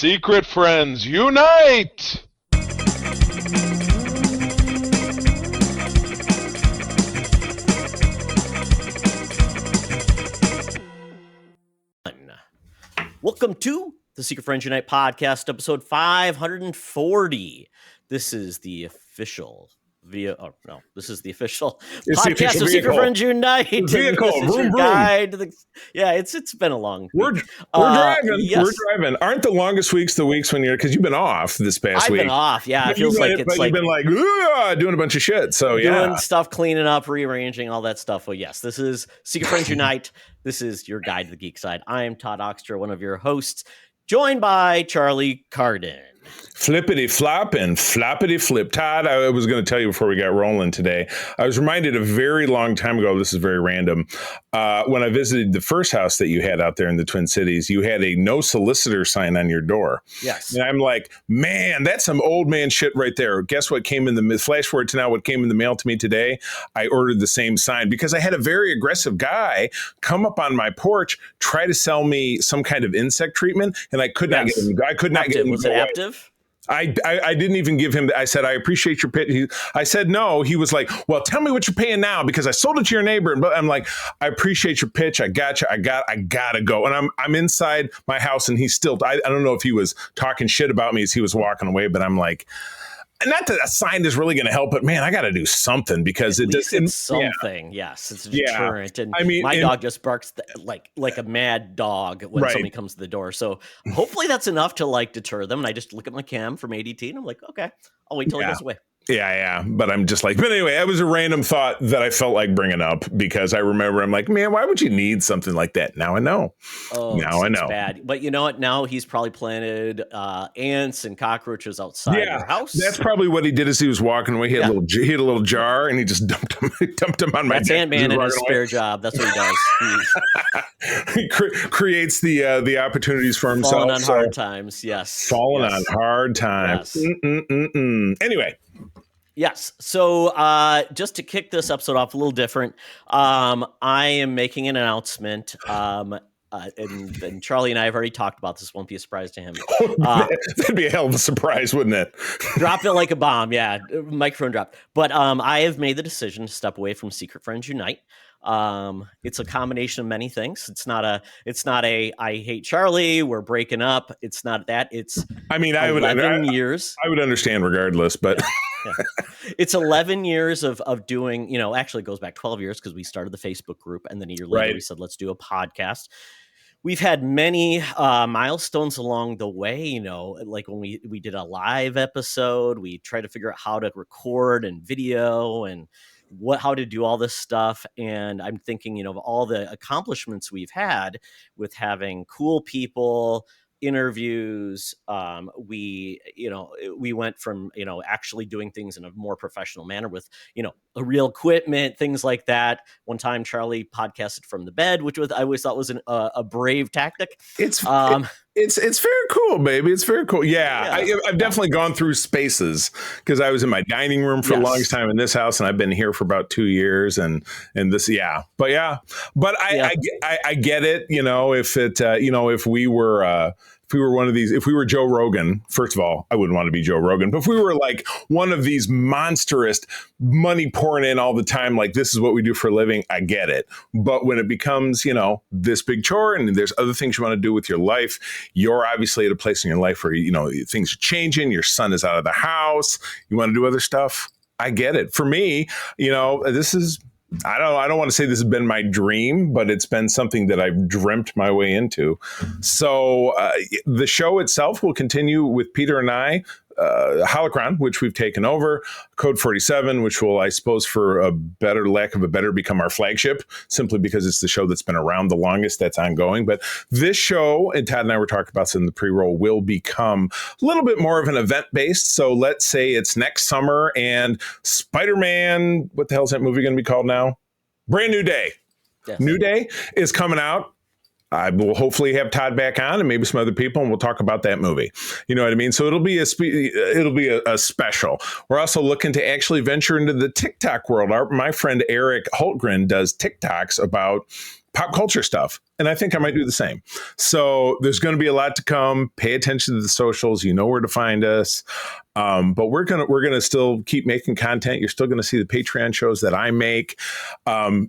Secret friends, unite! Welcome to the Secret Friends Unite podcast, episode 540. This is the official video. Oh no, this is the official podcast of Secret Friends Unite. Vehicle, this is your guide to the, yeah, it's been a long week. We're driving. Yes. We're driving. Aren't the longest weeks the weeks when because you've been off this past week? I've been off. Yeah, it feels like it's like you've been like doing a bunch of shit. So doing stuff, cleaning up, rearranging, all that stuff. Well, yes, this is Secret Friends Unite. This is your guide to the geek side. I am Todd Oxter, one of your hosts, joined by Charlie Carden. Flippity flop and floppity flip. Todd, I was going to tell you before we got rolling today, I was reminded a very long time ago, this is very random, when I visited the first house that you had out there in the Twin Cities, you had a no solicitor sign on your door. Yes. And I'm like, man, that's some old man shit right there. Guess what came in the flash forward to now what came in the mail to me today? I ordered the same sign because I had a very aggressive guy come up on my porch, try to sell me some kind of insect treatment, and I could not get him. I could not get him. Was it Aptive? I didn't even give him. I said, I appreciate your pit. I said, no. He was like, well, tell me what you're paying now because I sold it to your neighbor. But I'm like, I appreciate your pitch. I got you. I gotta go. And I'm inside my house and he's still, I don't know if he was talking shit about me as he was walking away, but I'm like, not that a sign is really going to help, but man, I got to do something because it's something. Yeah. Yes, it's a deterrent. And I mean, my dog just barks like a mad dog when somebody comes to the door. So hopefully that's enough to like deter them. And I just look at my cam from ADT and I'm like, okay, I'll wait till he goes away. Yeah. But I'm just like, but anyway, it was a random thought that I felt like bringing up because I remember I'm like, man, why would you need something like that? Now I know. Oh, now I know. Bad. But you know what? Now he's probably planted ants and cockroaches outside your house. That's probably what he did as he was walking away. He had a little jar and he just dumped him on my deck. That's Ant-Man in his spare job. That's what he does. He creates the opportunities for himself. Falling on hard times. Yes. Falling on hard times. Yes. Anyway. Yes. So just to kick this episode off a little different, I am making an announcement. And Charlie and I have already talked about this. Won't be a surprise to him. That'd be a hell of a surprise, wouldn't it? Drop it like a bomb. Yeah. Microphone dropped. But I have made the decision to step away from Secret Friends Unite. It's a combination of many things. It's not a I hate Charlie, we're breaking up. It's not that. It's 11 years. I would understand regardless, but yeah. It's 11 years of doing, actually it goes back 12 years because we started the Facebook group and then a year later we said, let's do a podcast. We've had many milestones along the way, like when we did a live episode, we tried to figure out how to record and video and how to do all this stuff. And I'm thinking, of all the accomplishments we've had with having cool people, interviews. We went from, actually doing things in a more professional manner with, a real equipment, things like that. One time Charlie podcasted from the bed, which I always thought was a brave tactic. It's very cool, baby. It's very cool. Yeah. I've definitely gone through spaces because I was in my dining room for the longest time in this house and I've been here for about 2 years and this, but I get it. If we were one of these, if we were Joe Rogan, first of all, I wouldn't want to be Joe Rogan, but if we were like one of these monstrous money pouring in all the time, like this is what we do for a living, I get it. But when it becomes, this big chore and there's other things you want to do with your life, you're obviously at a place in your life where, things are changing. Your son is out of the house. You want to do other stuff. I get it. For me, this is, I don't want to say this has been my dream, but it's been something that I've dreamt my way into. So the show itself will continue with Peter and I, Holocron, which we've taken over, Code 47, which will, I suppose, for lack of a better, become our flagship, simply because it's the show that's been around the longest, that's ongoing. But this show, and Todd and I were talking about this in the pre-roll, will become a little bit more of an event-based. So let's say it's next summer and Spider-Man, what the hell is that movie going to be called now? Brand New Day. Yes. New Day is coming out. I will hopefully have Todd back on and maybe some other people, and we'll talk about that movie. You know what I mean? So it'll be a special. We're also looking to actually venture into the TikTok world. My friend Eric Hultgren does TikToks about pop culture stuff. And I think I might do the same. So there's going to be a lot to come. Pay attention to the socials. You know where to find us. But we're gonna still keep making content. You're still gonna see the Patreon shows that I make.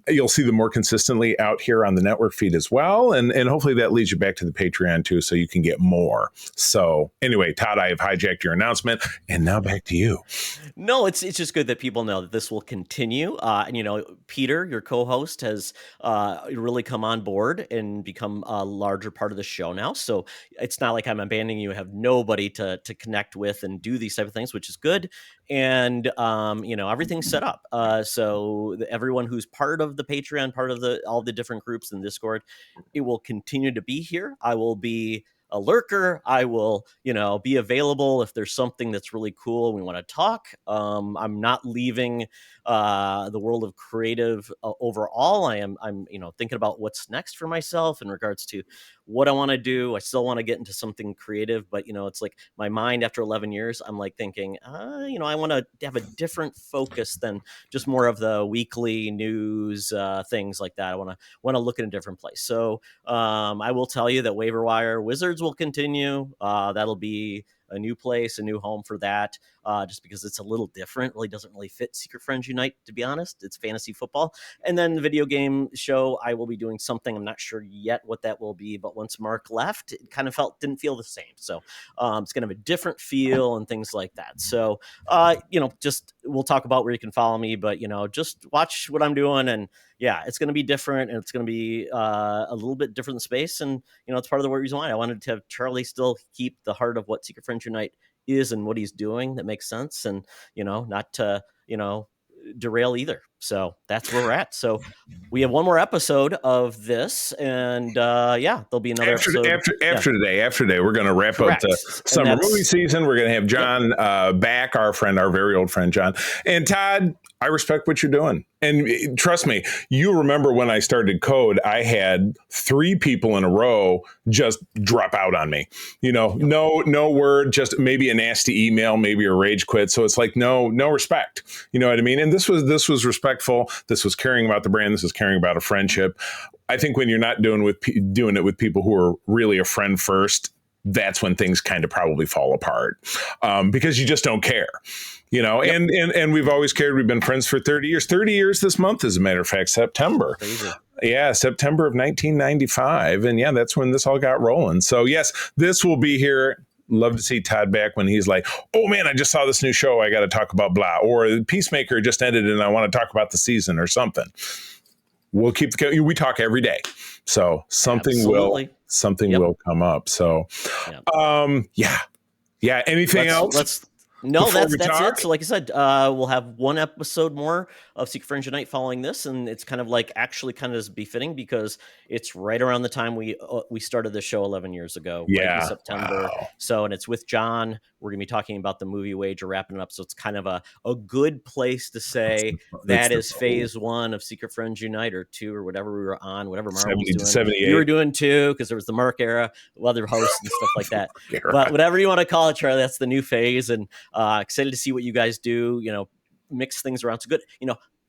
You'll see them more consistently out here on the network feed as well, and hopefully that leads you back to the Patreon too, so you can get more. So anyway, Todd, I have hijacked your announcement, and now back to you. No, it's just good that people know that this will continue. And Peter, your co-host, has really come on board and become a larger part of the show now. So it's not like I'm abandoning you. I have nobody to connect with and do these type of things, which is good. And everything's set up. So everyone who's part of the Patreon, part of all the different groups in Discord, it will continue to be here. I will be a lurker. I will, be available if there's something that's really cool and we want to talk. I'm not leaving the world of creative overall. I'm thinking about what's next for myself in regards to what I want to do. I still want to get into something creative, but it's like my mind after 11 years, I'm like thinking, I want to have a different focus than just more of the weekly news, things like that. I want to look at a different place. So I will tell you that Waiver Wire Wizards will continue. That'll be a new place, a new home for that, just because it's a little different. Really doesn't really fit Secret Friends Unite, to be honest. It's fantasy football. And then the video game show, I will be doing something. I'm not sure yet what that will be, but once Mark left, it kind of didn't feel the same. So it's going to have a different feel and things like that. So, just we'll talk about where you can follow me, but, just watch what I'm doing. And yeah, it's going to be different, and it's going to be a little bit different space. And, it's part of the reason why I wanted to have Charlie still keep the heart of what Secret Friends Unite is and what he's doing that makes sense, and, not to, derail either. So that's where we're at. So we have one more episode of this, and there'll be another episode after today. We're going to wrap up the summer movie season. We're going to have John back, our very old friend John. And Todd, I respect what you're doing, and trust me, you remember when I started Code, I had 3 people in a row just drop out on me. No word, just maybe a nasty email, maybe a rage quit. So it's like no respect. You know what I mean? And this was respectful. This was caring about the brand. This was caring about a friendship. I think when you're not doing it with people who are really a friend first, that's when things kind of probably fall apart, because you just don't care. Yep. And we've always cared. We've been friends for 30 years. 30 years this month, as a matter of fact, September. Crazy. Yeah, September of 1995. And that's when this all got rolling. So yes, this will be here. Love to see Todd back when he's like, oh man, I just saw this new show. I got to talk about blah. Or Peacemaker just ended and I want to talk about the season or something. We'll we talk every day. So something will come up. So, anything else? No, that's it. So like I said, we'll have one episode more of Secret Friends Unite following this, and it's kind of like actually kind of is befitting because it's right around the time we started the show 11 years ago, right in September. Wow. So, and it's with John. We're going to be talking about the movie Wager, wrapping it up. So it's kind of a good place to say that is phase 1 of Secret Friends Unite, or 2, or whatever we were on, whatever Marvel was doing. 78. You were doing 2 because there was the Mark era, other hosts and stuff like that. But whatever you want to call it, Charlie, that's the new phase. And excited to see what you guys do, mix things around. It's good.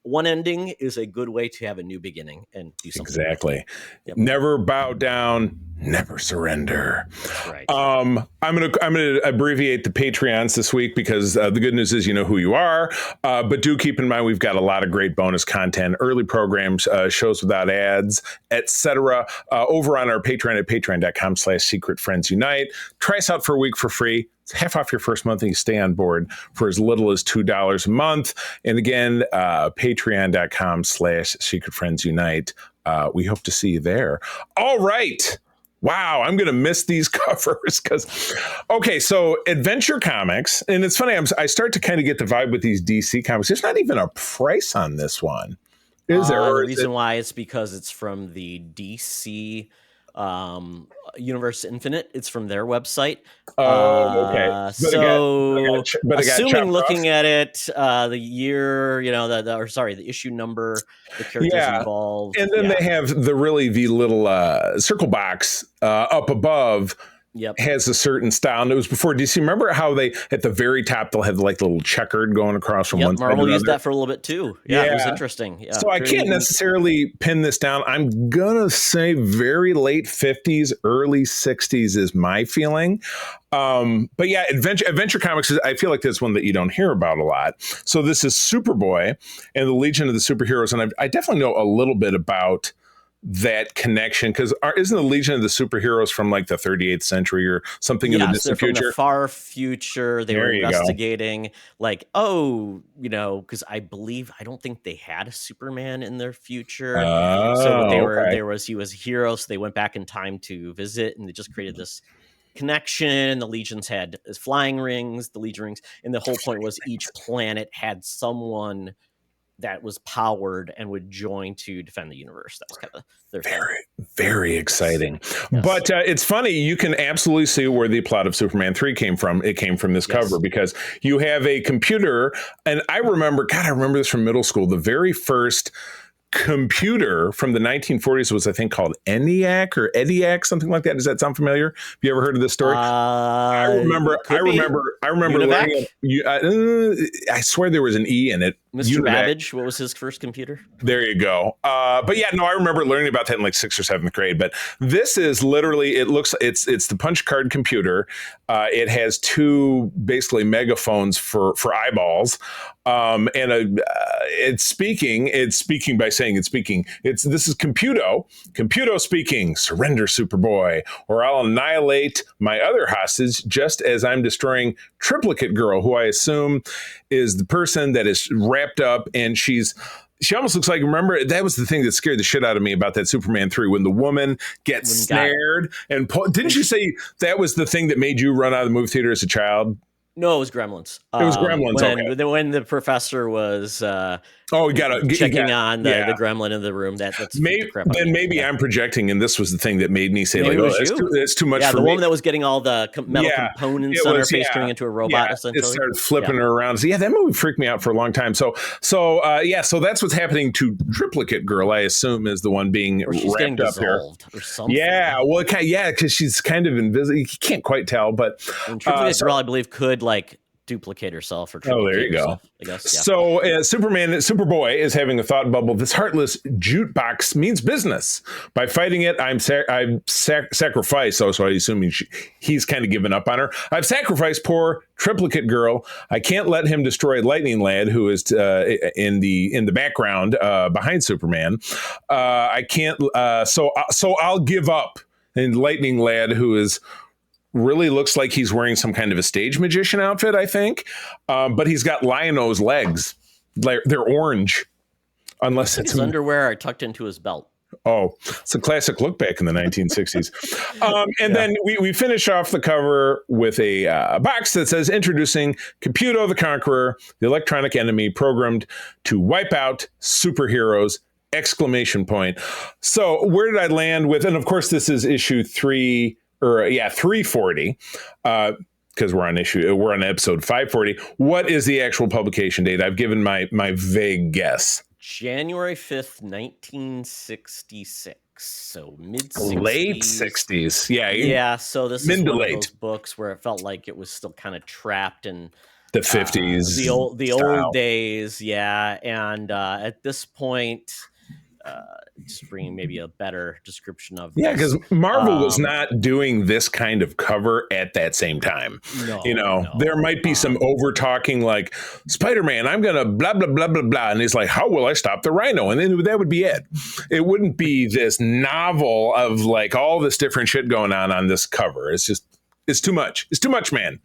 One ending is a good way to have a new beginning and do something. Exactly. Yep. Never bow down, never surrender. That's right. I'm gonna abbreviate the Patreons this week because the good news is you know who you are. But do keep in mind we've got a lot of great bonus content, early programs, shows without ads, etc. Over on our Patreon at patreon.com/Secret Friends Unite. Try us out for a week for free. It's half off your first month and you stay on board for as little as $2 a month. And again, patreon.com/Secret Friends Unite. We hope to see you there. All right. Wow, I'm going to miss these covers so Adventure Comics, and it's funny, I start to kind of get the vibe with these DC comics. There's not even a price on this one. Is there? The reason why is because it's from the DC Universe Infinite. It's from their website. Okay. Assuming looking at it, the year, the issue number, the characters involved. And then they have the little circle box up above Yep. has a certain style. And it was before DC. Remember how they, at the very top, they'll have like the little checkered going across from one side to Marvel the used other. that for a little bit too. Yeah, it was interesting. Yeah. So I can't necessarily pin this down. I'm going to say very late 50s, early 60s is my feeling. But yeah, Adventure Comics, I feel like that's one that you don't hear about a lot. So this is Superboy and the Legion of the Superheroes. And I definitely know a little bit about that connection, because isn't the Legion of the Superheroes from like the 38th century or something in the distant they're future? from the far future. They were investigating like, because I don't think they had a Superman in their future. So he was a hero. So they went back in time to visit, and they just created this connection. The Legions had flying rings, the Legion rings, and the whole point was each planet had someone that was powered and would join to defend the universe. That was kind of their very exciting. Yes. But it's funny, you can absolutely see where the plot of Superman 3 came from. It came from this cover, because you have a computer, and I remember this from middle school. The very first computer from the 1940s was, I think, called ENIAC or EDIAC, something like that. Does that sound familiar? Have you ever heard of this story? I remember learning I swear there was an E in it. Mr. Babbage, what was his first computer? There you go. But yeah, no, I remember learning about that in like 6th or 7th grade. But this is literally, it's the punch card computer. It has two basically megaphones for eyeballs. And it's speaking by saying it's speaking. This is Computo speaking. Surrender, Superboy, or I'll annihilate my other hostage, just as I'm destroying Triplicate Girl, who I assume is the person that is wrapped up, and she almost looks like, remember, that was the thing that scared the shit out of me about that Superman 3, when the woman gets snared and didn't you say that was the thing that made you run out of the movie theater as a child? No, it was Gremlins. It was Gremlins. When the professor was checking on the gremlin in the room. That's maybe I'm projecting, and this was the thing that made me say, it's too much for me. The woman that was getting all the metal components on her face turning into a robot, essentially. It started flipping her around. So that movie freaked me out for a long time. So that's what's happening to Triplicate Girl, I assume, is the one being wrapped up here. Or something. Yeah, well, because she's kind of invisible. You can't quite tell, but Triplicate Girl, I believe, could duplicate herself or there you go. I guess. Yeah. So Superboy is having a thought bubble. This heartless jukebox means business. By fighting it, I'm sacrificed. So I assume he's kind of given up on her. I've sacrificed poor Triplicate Girl. I can't let him destroy Lightning Lad, who is in the background behind Superman. I can't. So I'll give up. And Lightning Lad, who is really looks like he's wearing some kind of a stage magician outfit, I think. But he's got Lion-O's legs. They're orange. Unless it's his underwear are tucked into his belt. Oh, it's a classic look back in the 1960s. Then we finish off the cover with a box that says, introducing Computo the Conqueror, the electronic enemy programmed to wipe out superheroes! ! So where did I land with? And of course, this is issue 340, because we're on episode 540. What is the actual publication date? I've given my vague guess. January 5th, 1966. So mid-60s. Late 60s. Yeah. So this is one of those books where it felt like it was still kind of trapped in the 50s. The old days. Yeah. And at this point, just bringing maybe a better description of this. Because Marvel was not doing this kind of cover at that same time. There might be some over talking like, Spider-Man, I'm gonna blah blah blah blah blah, and he's like, how will I stop the Rhino? And then that would be it. It wouldn't be this novel of like all this different shit going on this cover. It's too much. It's too much, man.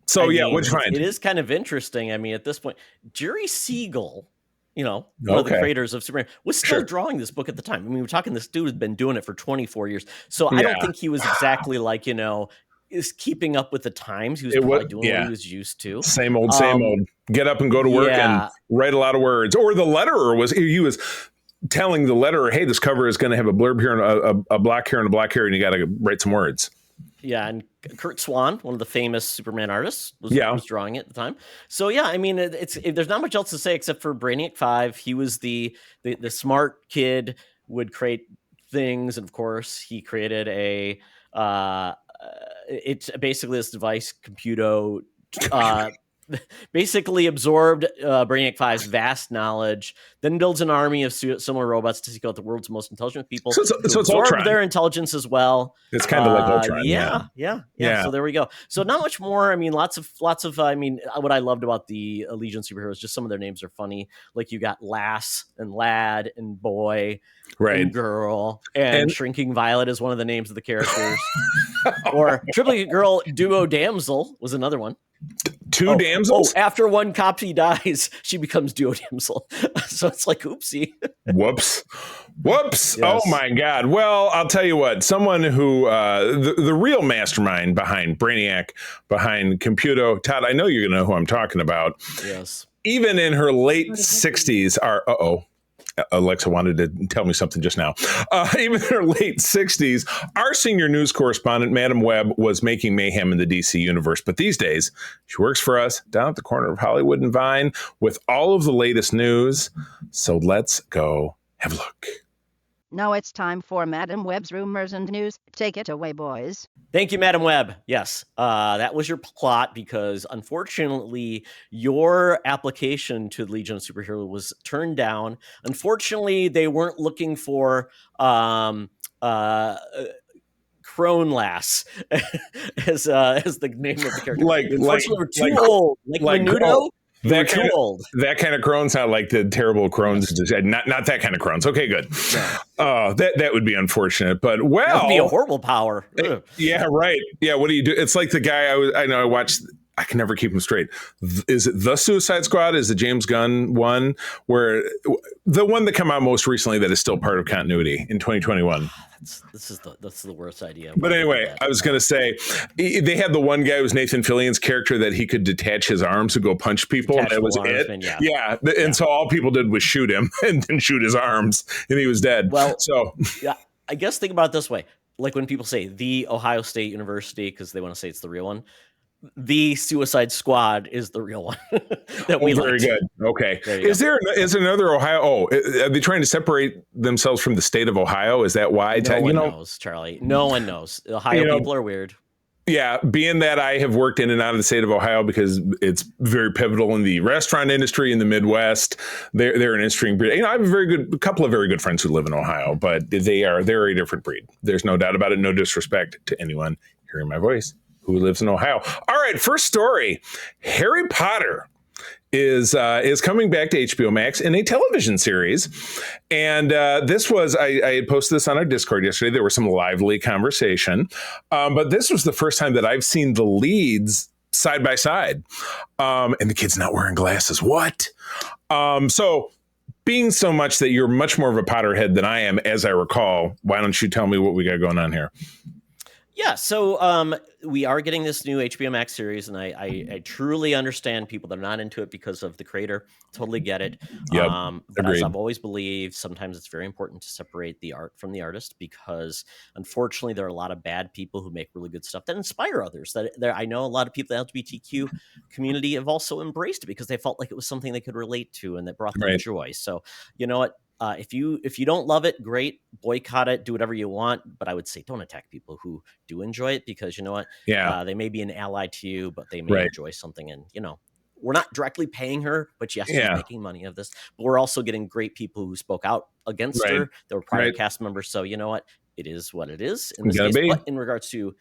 So what'd you find? It is kind of interesting. I mean, at this point, Jerry Siegel, one of the creators of Superman, was still drawing this book at the time. I mean, we're talking, this dude has been doing it for 24 years. So I don't think he was exactly like, is keeping up with the times. He was probably doing what he was used to. Same old. Get up and go to work and write a lot of words. Or the letterer he was telling the letterer, hey, this cover is going to have a blurb here and a block here and a block here, and you got to write some words. Yeah, and Kurt Swan, one of the famous Superman artists, was drawing it at the time. So I mean, there's not much else to say except for Brainiac 5. He was the smart kid, would create things, and of course, he created a it's basically this device, Computo, basically absorbed Brainiac 5's vast knowledge, then builds an army of similar robots to seek out the world's most intelligent people. So it's absorb Ultron. Their intelligence as well. It's kind of like Ultron. Yeah. So there we go. So not much more. I mean, lots of. I mean, what I loved about the Legion superheroes, just some of their names are funny. Like you got Lass and Lad and Boy, right, and Girl, and Shrinking Violet is one of the names of the characters. Or Triplicate Girl, Duo Damsel was another one. Two damsels? After one copy dies, she becomes Duo Damsel. So it's like, oopsie. Whoops. Yes. Oh, my God. Well, I'll tell you what. Someone who, the real mastermind behind Brainiac, behind Computo, Todd, I know you're going to know who I'm talking about. Yes. Even in her late 60s, Alexa wanted to tell me something just now. Even in her late 60s, our senior news correspondent, Madam Webb, was making mayhem in the DC universe. But these days, she works for us down at the corner of Hollywood and Vine with all of the latest news. So let's go have a look. Now it's time for Madam Webb's Rumors and News. Take it away, boys. Thank you, Madam Webb. Yes, that was your plot because, unfortunately, your application to the Legion of Superhero was turned down. Unfortunately, they weren't looking for Crone Lass as the name of the character. Unfortunately, we're too old. Like Menudo. That kind of Crohn's, not like the terrible Crohn's. Not that kind of Crohn's. Okay, good. Yeah. That would be unfortunate, but that would be a horrible power. Yeah, right. Yeah, what do you do? It's like the guy I watched. I can never keep him straight. Is it The Suicide Squad? Is the James Gunn one? Where the one that came out most recently that is still part of continuity in 2021? That's the worst idea. But anyway, I was going to say they had the one guy who was Nathan Fillion's character that he could detach his arms and go punch people. And that was it. And so all people did was shoot him and then shoot his arms, and he was dead. Well, so yeah, I guess think about it this way: like when people say the Ohio State University because they want to say it's the real one. The Suicide Squad is the real one that we very good. Okay. Is another Ohio? Are they trying to separate themselves from the state of Ohio? Is that why? No one knows, Charlie. No one knows. Ohio people are weird. Yeah, being that I have worked in and out of the state of Ohio because it's very pivotal in the restaurant industry in the Midwest. They're an interesting breed. I have a couple of very good friends who live in Ohio, but they're a different breed. There's no doubt about it. No disrespect to anyone hearing my voice who lives in Ohio. All right, first story. Harry Potter is coming back to HBO Max in a television series. And this was, I had posted this on our Discord yesterday. There was some lively conversation. But this was the first time that I've seen the leads side by side. And the kid's not wearing glasses. What? So being so much that you're much more of a Potterhead than I am, as I recall, why don't you tell me what we got going on here? Yeah, so we are getting this new HBO Max series, and I truly understand people that are not into it because of the creator. Totally get it. Yep, but as I've always believed, sometimes it's very important to separate the art from the artist because, unfortunately, there are a lot of bad people who make really good stuff that inspire others. I know a lot of people in the LGBTQ community have also embraced it because they felt like it was something they could relate to and that brought them joy. So, you know what? If you don't love it, great, boycott it, do whatever you want. But I would say don't attack people who do enjoy it because you know what? Yeah. They may be an ally to you, but they may enjoy something. And, we're not directly paying her, but yes, she's making money of this. But we're also getting great people who spoke out against her. They were prior cast members. So you know what? It is what it is in this case. But in regards to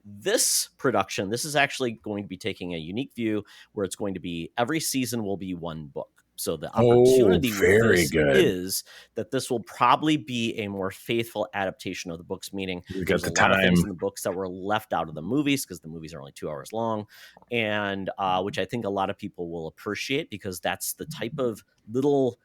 this production, this is actually going to be taking a unique view where it's going to be every season will be one book. So the opportunity with this is that this will probably be a more faithful adaptation of the books, meaning there's a lot of things in the books that were left out of the movies because the movies are only 2 hours long, and which I think a lot of people will appreciate because that's the type of little,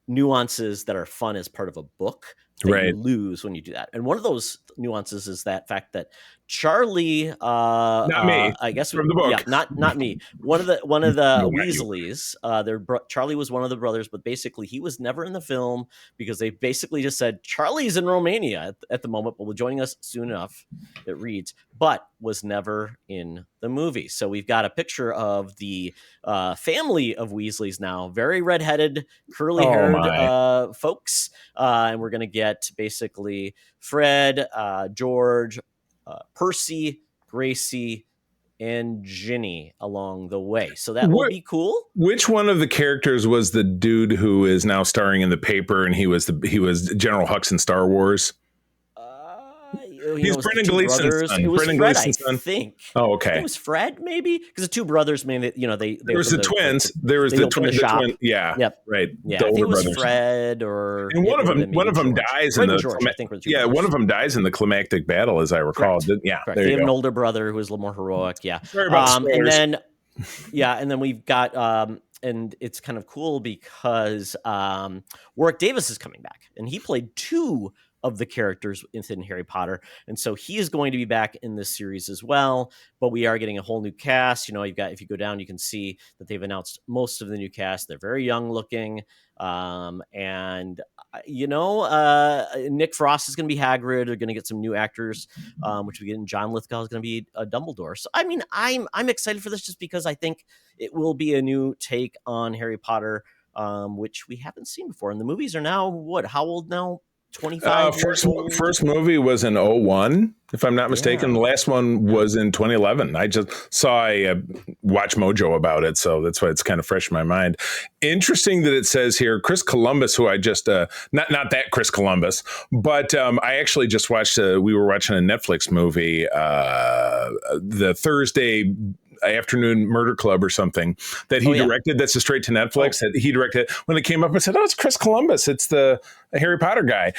nuances that are fun as part of a book that you lose when you do that. And one of those nuances is that fact that Charlie, not me, I guess from the book, not me. One of the Weasleys, Charlie was one of the brothers, but basically he was never in the film because they basically just said Charlie's in Romania at the moment, but will joining us soon enough. It reads, but was never in the movie. So we've got a picture of the family of Weasleys now, very redheaded, curly-haired folks, and we're going to get basically Fred, George, Percy, Gracie, and Ginny along the way. So that will be cool. Which one of the characters was the dude who is now starring in the paper, and he was General Hux in Star Wars? He's Brendan Gleeson's son. It was Brendan Fred, I think. Oh, okay. It was Fred, maybe, because the two brothers. I mean, there was the twins. There was the shop. Yeah. Yep. Right. Yeah. I think it was brothers. Fred, or and one of them dies in the George, I think, one of them dies in the climactic battle, as I recall. Correct. Yeah. Correct. They have an older brother who is a little more heroic. Yeah. Sorry about spoilers. And then we've got and it's kind of cool because Warwick Davis is coming back, and he played two of the characters within Harry Potter, and so he is going to be back in this series as well. But we are getting a whole new cast. If you go down, you can see that they've announced most of the new cast. They're very young looking, and Nick Frost is going to be Hagrid. They're going to get some new actors, which we get. John Lithgow is going to be Dumbledore. So I mean, I'm excited for this just because I think it will be a new take on Harry Potter, which we haven't seen before. And the movies are now how old now? 25 first movie was in 2001, if I'm not mistaken. The last one was in 2011. I just saw a Watch Mojo about it, so that's why it's kind of fresh in my mind. Interesting that it says here Chris Columbus, who I just not that Chris Columbus, but I actually just watched we were watching a Netflix movie the Thursday Afternoon Murder Club or something that he directed. That's a straight to Netflix that he directed. When it came up, I said, "Oh, it's Chris Columbus. It's the Harry Potter guy."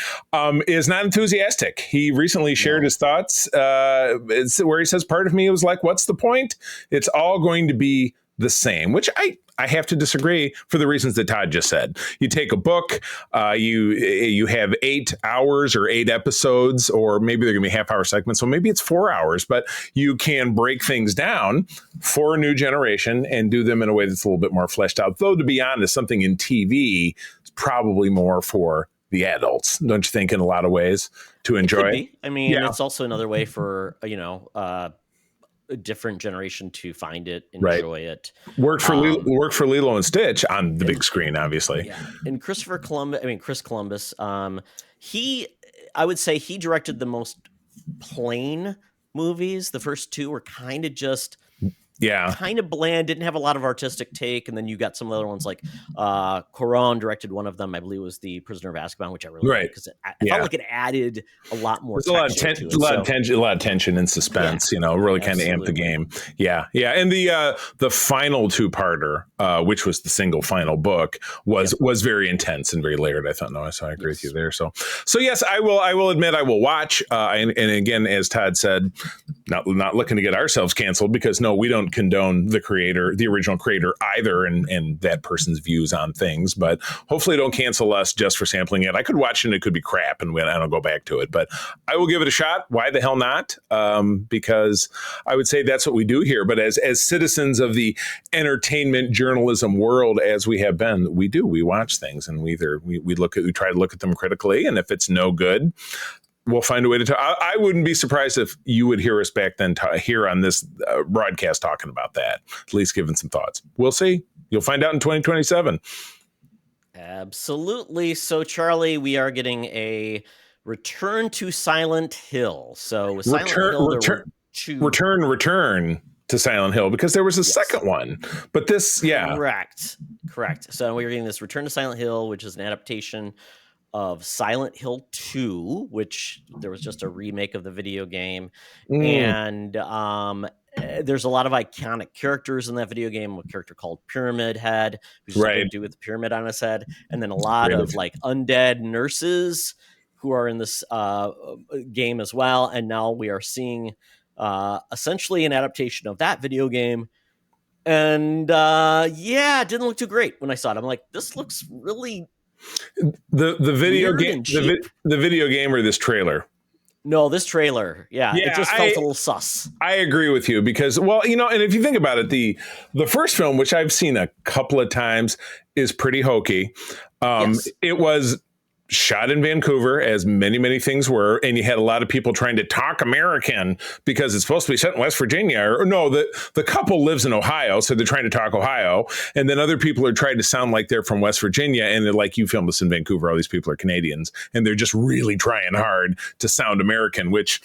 Is not enthusiastic. He recently shared his thoughts. It's where he says, "Part of me was like, what's the point? It's all going to be the same," which I have to disagree for the reasons that Todd just said. You take a book, you have 8 hours or 8 episodes, or maybe they're going to be half-hour segments, so maybe it's 4 hours, but you can break things down for a new generation and do them in a way that's a little bit more fleshed out. Though, to be honest, something in TV is probably more for the adults, don't you think, in a lot of ways, to enjoy it? I mean, it's also another way for, a different generation to find it, enjoy it. Worked for Lilo and Stitch on the big screen, obviously. Yeah. And Chris Columbus, I would say he directed the most plain movies. The first two were kind of just kind of bland, didn't have a lot of artistic take. And then you got some other ones like Cuarón directed one of them, I believe it was The Prisoner of Azkaban, which I really liked because it felt like it added a lot more. There's a lot of tension and suspense, really kind of amped the game. Yeah. And the final two-parter, which was the single final book, was very intense and very layered, I thought. So I agree with you there. So yes, I will admit I will watch. And again, as Todd said, not looking to get ourselves canceled, because we don't condone the original creator either, and that person's views on things, but hopefully don't cancel us just for sampling it. I could watch it and it could be crap and I don't go back to it, but I will give it a shot. Why the hell not? Because I would say that's what we do here. But as citizens of the entertainment journalism world, as we have been, we watch things, and we try to look at them critically, and if it's no good, we'll find a way to talk. I wouldn't be surprised if you would hear us back then here on this broadcast talking about that, at least giving some thoughts. We'll see. You'll find out in 2027. Absolutely. So, Charlie, we are getting a return to Silent Hill. So, with Silent Hill, return to Silent Hill, because there was a second one, but this, correct. So we're getting this Return to Silent Hill, which is an adaptation of Silent Hill 2, which there was just a remake of the video game. And there's a lot of iconic characters in that video game. A character called Pyramid Head, who's something to do with the pyramid on his head. And then a lot of undead nurses who are in this game as well. And now we are seeing essentially an adaptation of that video game. And it didn't look too great when I saw it. I'm like, this looks really... The video game, the video game, or this trailer? No, this trailer. It just felt a little sus. I agree with you because, and if you think about it, the first film, which I've seen a couple of times, is pretty hokey. It was shot in Vancouver, as many things were, and you had a lot of people trying to talk American because it's supposed to be set in West Virginia. Or no, the couple lives in Ohio, so they're trying to talk Ohio, and then other people are trying to sound like they're from West Virginia, and they're like, you filmed this in Vancouver, all these people are Canadians, and they're just really trying hard to sound American, which...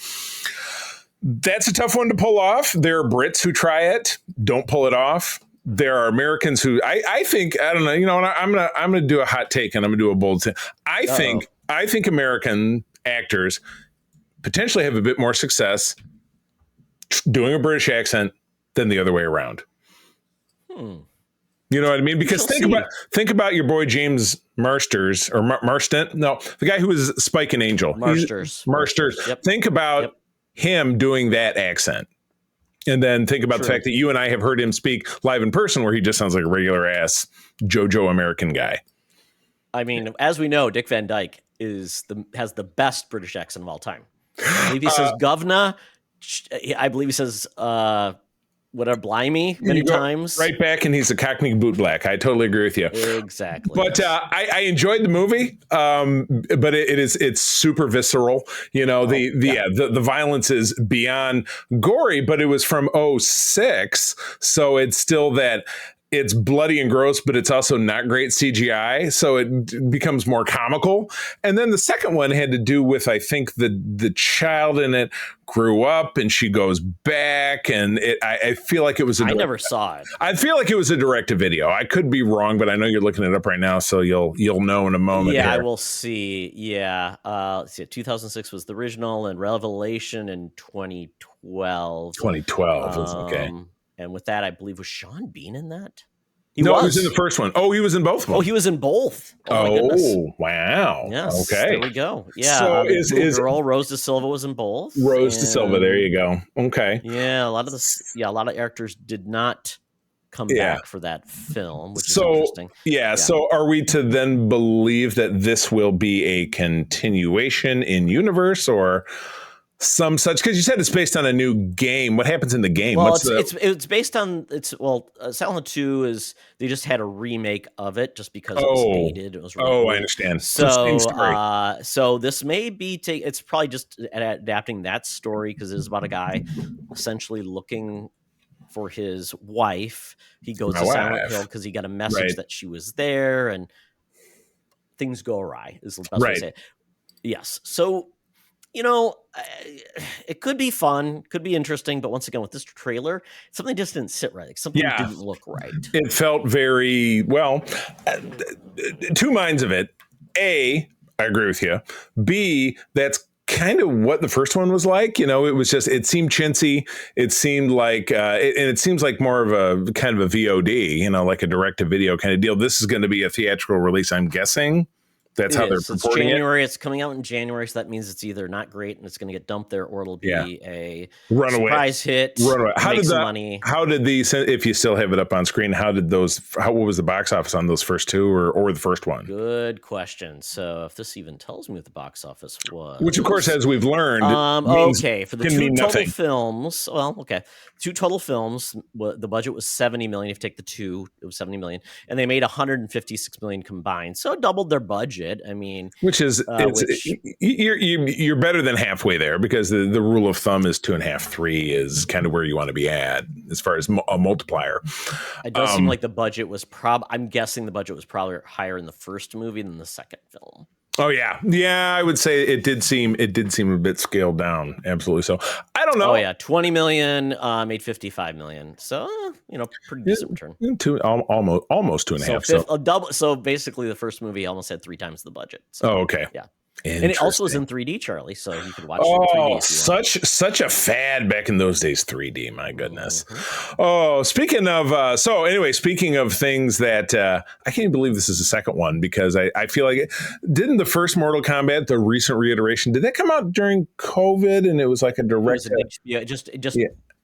That's a tough one to pull off. There are Brits who try it, don't pull it off. There are Americans who I think, I don't know, you know, I'm gonna do a hot take and I'm gonna do a bold thing. I think American actors potentially have a bit more success doing a British accent than the other way around. You know what I mean? Because think about your boy James Marsters or Marston. No, the guy who was Spike and Angel. Marsters. Yep. Think about him doing that accent. And then think about the fact that you and I have heard him speak live in person where he just sounds like a regular ass JoJo American guy. I mean, as we know, Dick Van Dyke has the best British accent of all time. I believe he says governor. I believe he says whatever, blimey, many times. Right back, and he's a Cockney bootblack. I totally agree with you. Exactly. But I enjoyed the movie, but it's super visceral. You know, the violence is beyond gory, but it was from '06, so it's still that. It's bloody and gross, but it's also not great CGI, so it becomes more comical. And then the second one had to do with, I think, the child in it grew up and she goes back, and I feel like it was. I never saw it. I feel like it was a direct-to-video. I could be wrong, but I know you're looking it up right now, so you'll know in a moment. Yeah, here. I will see. Yeah, let's see. 2006 was the original, and Revelation in 2012. 2012 is okay. And with that, I believe, was Sean Bean in that? He was in the first one. Oh, he was in both of them. Oh, he was in both. Oh, my goodness. Wow. Yes. Okay. There we go. Yeah. So is girl Rose De Silva was in both. Rose De Silva. There you go. Okay. Yeah, a lot of actors did not come back for that film, which is interesting. Yeah. So are we to then believe that this will be a continuation in universe or some such, because you said it's based on a new game. What happens in the game? Well, it's based on Silent 2 is they just had a remake of it just because it was dated. It was really cool. I understand. So this may be it's probably just adapting that story because it is about a guy essentially looking for his wife. He goes to Silent Hill because he got a message that she was there, and things go awry. Is the best way to say it. Yes. So. You know, it could be fun, could be interesting, but once again, with this trailer, something just didn't sit right. Like something didn't look right. It felt very, two minds of it. A, I agree with you. B, that's kind of what the first one was like. You know, it seemed chintzy. It seemed like, and it seems like more of a kind of a VOD, you know, like a direct-to-video kind of deal. This is going to be a theatrical release, I'm guessing. That's how they're purporting January. It's coming out in January, so that means it's either not great and it's going to get dumped there, or it'll be a surprise hit. Runaway. Money. How did these? If you still have it up on screen, what was the box office on those first two, or the first one? Good question. So if this even tells me what the box office was, which of course, as we've learned, for the two total films. Well, okay, two total films. The budget was $70 million. If you take the two, it was $70 million, and they made $156 million combined. So it doubled their budget. I mean, you're better than halfway there, because the rule of thumb is 2.5, 3 is kind of where you want to be at as far as a multiplier. It does seem like the budget was I'm guessing the budget was probably higher in the first movie than the second film. Oh yeah. I would say it did seem a bit scaled down. Absolutely. So I don't know. Oh yeah, 20 million made 55 million. So pretty decent return. Almost 2.5. Double. So basically, the first movie almost had 3 times the budget. So, okay. Yeah. And it also was in 3D, Charlie, so you could watch it in 3D. Such a fad back in those days, 3D, my goodness. Mm-hmm. Oh, speaking of things that I can't even believe this is the second one, because I feel like didn't the first Mortal Kombat, the recent reiteration, did that come out during COVID and it was like a direct? It just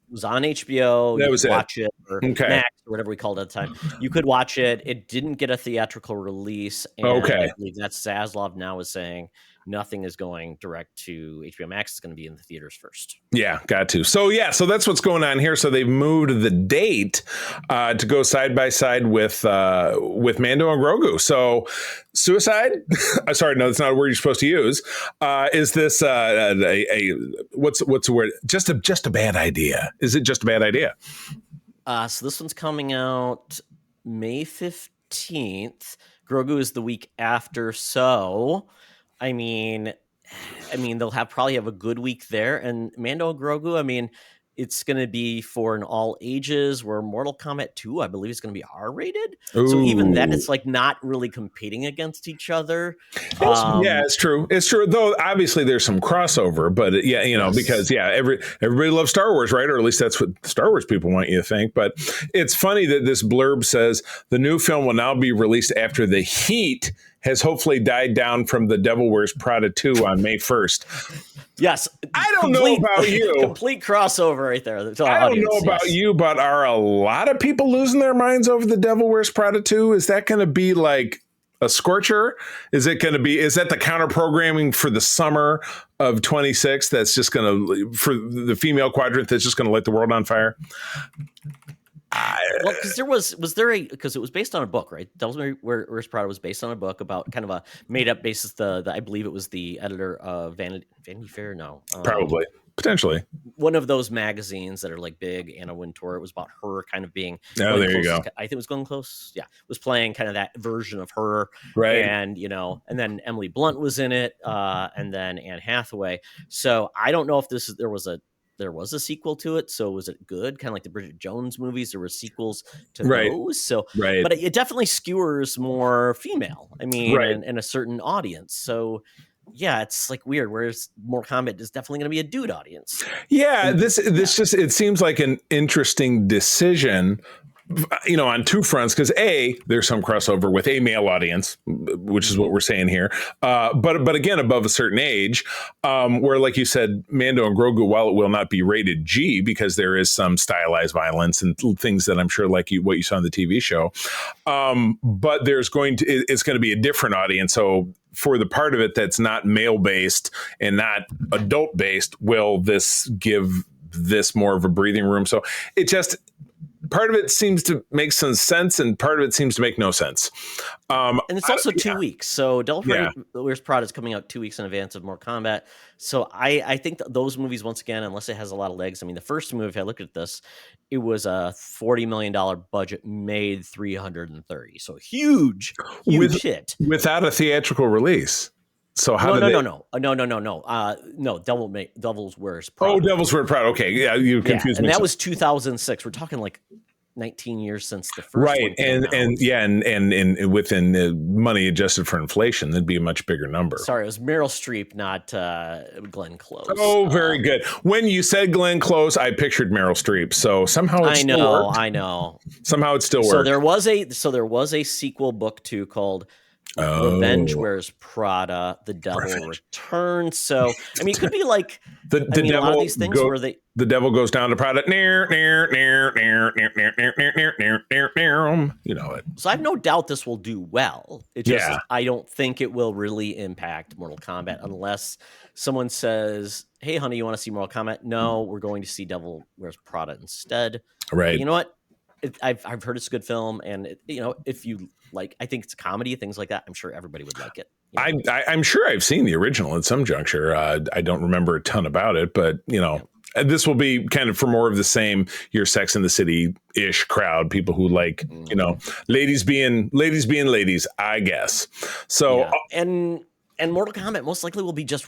was on HBO. You could watch it, or Max, or whatever we called it at the time. You could watch it. It didn't get a theatrical release. And I believe that Zaslav now is saying nothing is going direct to HBO Max. It's going to be in the theaters first. Yeah, got to. So that's what's going on here. So they've moved the date to go side by side with Mando and Grogu. So suicide? Sorry, no, that's not a word you're supposed to use. Is this what's the word? Just a bad idea? Is it just a bad idea? So this one's coming out May 15th. Grogu is the week after. So, I mean, I mean, they'll probably have a good week there. And Mando and Grogu, I mean, it's going to be for an all ages, where Mortal Kombat 2, I believe, is going to be R-rated. So even then, it's like not really competing against each other. Yeah, it's true. It's true. Though obviously there's some crossover, but because everybody loves Star Wars, right? Or at least that's what Star Wars people want you to think. But it's funny that this blurb says the new film will now be released after the heat has hopefully died down from The Devil Wears Prada 2 on May 1st. Yes. I don't know about you. Complete crossover right there. I don't know about you, but are a lot of people losing their minds over The Devil Wears Prada 2? Is that going to be like a scorcher? Is that the counter programming for the summer of 26 that's just going to, for the female quadrant, that's just going to light the world on fire? Well, because because it was based on a book, right? Devil Wears Prada was based on a book about kind of a made up basis. I believe it was the editor of Vanity Fair. No, probably, potentially one of those magazines that are like big. Anna Wintour. It was about her kind of being. Oh, there you go. I think it was Glenn Close. Yeah, was playing kind of that version of her, right? And and then Emily Blunt was in it, and then Anne Hathaway. So I don't know if there was a sequel to it. So was it good? Kind of like the Bridget Jones movies. There were sequels to those. So, but it definitely skewers more female. I mean, and a certain audience. So yeah, it's like weird. Whereas Mortal Kombat is definitely going to be a dude audience. Yeah. It seems like an interesting decision, on two fronts, because there's some crossover with a male audience, which is what we're saying here. But again, above a certain age, where, like you said, Mando and Grogu, while it will not be rated G because there is some stylized violence and things that I'm sure like what you saw on the TV show, but it's going to be a different audience. So for the part of it that's not male based and not adult based, will this give this more of a breathing room? So it just, part of it seems to make some sense, and part of it seems to make no sense. And it's also 2 weeks. So Devil Wears Prada is coming out 2 weeks in advance of Mortal Kombat. So I think that those movies, once again, unless it has a lot of legs. I mean, the first movie, if I look at this, it was a $40 million budget, made 330. So huge hit. Without a theatrical release. So No. Devil's Wears Prada. Oh, Devil's Wears Prada. Okay, yeah, you confused me. And that was 2006. We're talking like 19 years since the first one came out. and within money adjusted for inflation, that'd be a much bigger number. Sorry, it was Meryl Streep, not Glenn Close. Oh, very good. When you said Glenn Close, I pictured Meryl Streep. So somehow it still worked. I know. Somehow it still worked. So there was a sequel book too called Revenge Wears Prada, The Devil Returns. So I mean, it could be like the devil. A lot of these things where the devil goes down to Prada. You know it. So I have no doubt this will do well. It just I don't think it will really impact Mortal Kombat unless someone says, "Hey, honey, you want to see Mortal Kombat?" No, we're going to see Devil Wears Prada instead. Right. But you know what? I've heard it's a good film, and if you like, I think it's a comedy, things like that. I'm sure everybody would like it. I'm sure I've seen the original at some juncture. I don't remember a ton about it, but this will be kind of for more of the same. Your Sex and the City-ish crowd, people who like ladies being ladies, I guess. So and Mortal Kombat most likely will be just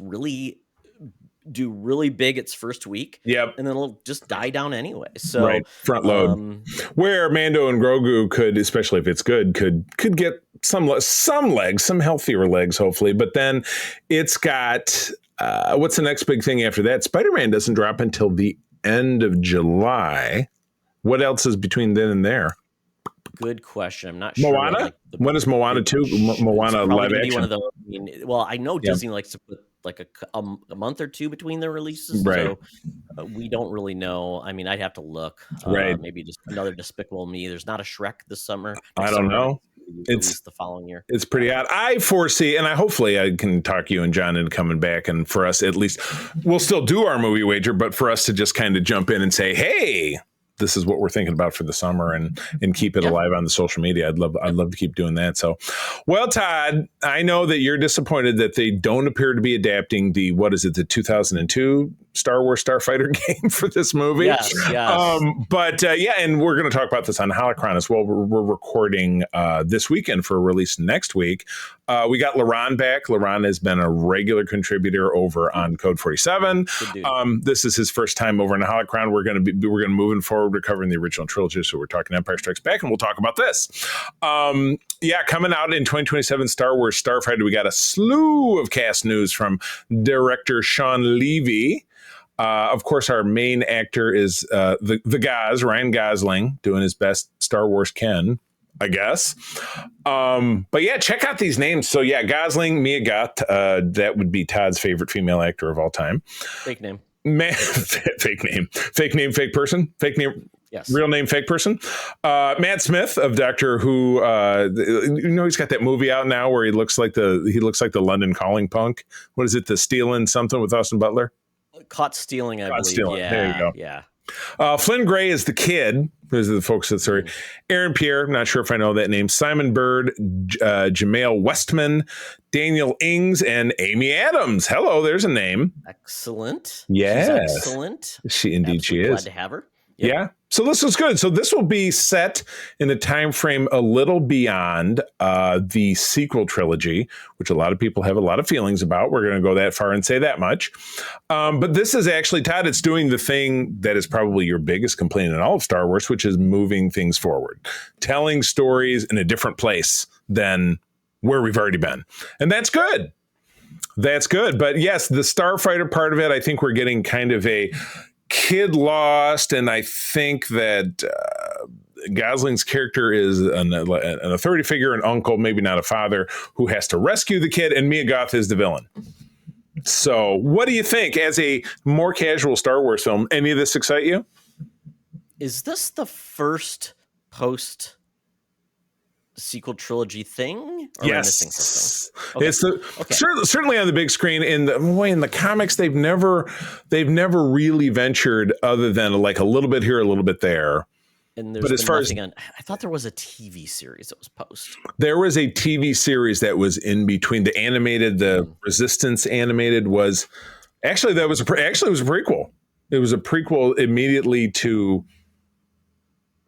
do really big its first week. Yep. And then it'll just die down anyway. So front load. Where Mando and Grogu could, especially if it's good, could get some legs, some healthier legs, hopefully. But then it's got what's the next big thing after that? Spider-Man doesn't drop until the end of July. What else is between then and there? Good question. I'm not sure. Moana? When is Moana 2? Moana live action? One of those, I know Disney likes to put like a month or two between their releases. Right. So we don't really know. I mean, I'd have to look. Right. Maybe just another Despicable Me. There's not a Shrek this summer. I don't know. It's the following year. It's pretty odd. I foresee, and hopefully I can talk you and John into coming back, and for us at least, we'll still do our movie wager, but for us to just kind of jump in and say, hey, this is what we're thinking about for the summer, and keep it alive on the social media. I'd love to keep doing that. So, well, Todd, I know that you're disappointed that they don't appear to be adapting the 2002 Star Wars Starfighter game for this movie. Yes. But and we're going to talk about this on Holocron as well. We're recording this weekend for a release next week. We got LaRon back. LaRon has been a regular contributor over on Code 47. This is his first time over on Holocron. We're going to moving forward. We're covering the original trilogy, so we're talking Empire Strikes Back, and we'll talk about this. Coming out in 2027, Star Wars Starfighter. We got a slew of cast news from director Sean Levy. Of course, our main actor is the Gaz, Ryan Gosling, doing his best Star Wars Ken, I guess. But yeah, check out these names. So yeah, Gosling, Mia Goth, that would be Todd's favorite female actor of all time. Fake name. Fake name. Fake name, fake person. Fake name. Yes. Real name, fake person. Matt Smith of Doctor Who. He's got that movie out now where he looks like the London Calling punk. What is it? The Stealing something with Austin Butler. Caught stealing, I believe. Stealing. Yeah, there you go. Yeah. Flynn Gray is the kid. Those are the folks that sorry. Aaron Pierre, not sure if I know that name. Simon Bird, Jamail Westman, Daniel Ings, and Amy Adams. Hello, there's a name. Excellent. Yeah. She's excellent. She is. Glad to have her. Yeah. So this was good. So this will be set in a time frame a little beyond the sequel trilogy, which a lot of people have a lot of feelings about. We're going to go that far and say that much. But this is actually, Todd, it's doing the thing that is probably your biggest complaint in all of Star Wars, which is moving things forward, telling stories in a different place than where we've already been. And that's good. That's good. But yes, the Starfighter part of it, I think we're getting kind of a kid lost, and I think that Gosling's character is an authority figure, an uncle, maybe not a father, who has to rescue the kid, and Mia Goth is the villain. So what do you think as a more casual Star Wars film? Any of this excite you? Is this the first post sequel trilogy thing? Or am I missing something? Okay. It's certainly on the big screen. In the comics, they've never really ventured other than like a little bit here, a little bit there. And there's been nothing on. I thought there was a TV series that was post. There was a TV series that was in between. The animated, the Resistance animated was it was a prequel. It was a prequel immediately to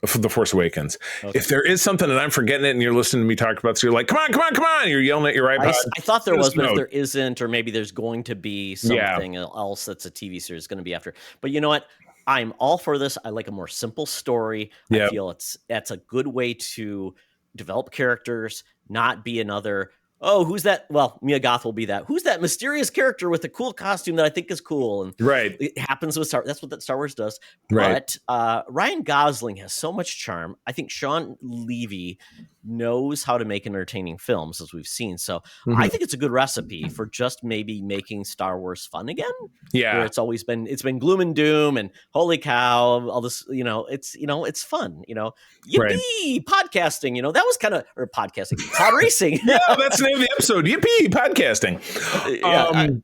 The Force Awakens. Okay. If there is something and I'm forgetting it and you're listening to me talk about, so you're like, come on, you're yelling at your iPod. I thought there was, but if there isn't, or maybe there's going to be something else that's a TV series going to be after. But you know what? I'm all for this. I like a more simple story. I feel that's a good way to develop characters, not be another, oh, who's that? Well, Mia Goth will be that. Who's that mysterious character with a cool costume that I think is cool? And it happens with Star. That's what Star Wars does. Right. But Ryan Gosling has so much charm. I think Sean Levy knows how to make entertaining films, as we've seen. So I think it's a good recipe for just maybe making Star Wars fun again. Yeah, where it's been gloom and doom and holy cow, all this. It's fun. Yippee podcasting. That was kind of or podcasting, pod racing. Yeah, that's the name of the episode. Yippee podcasting.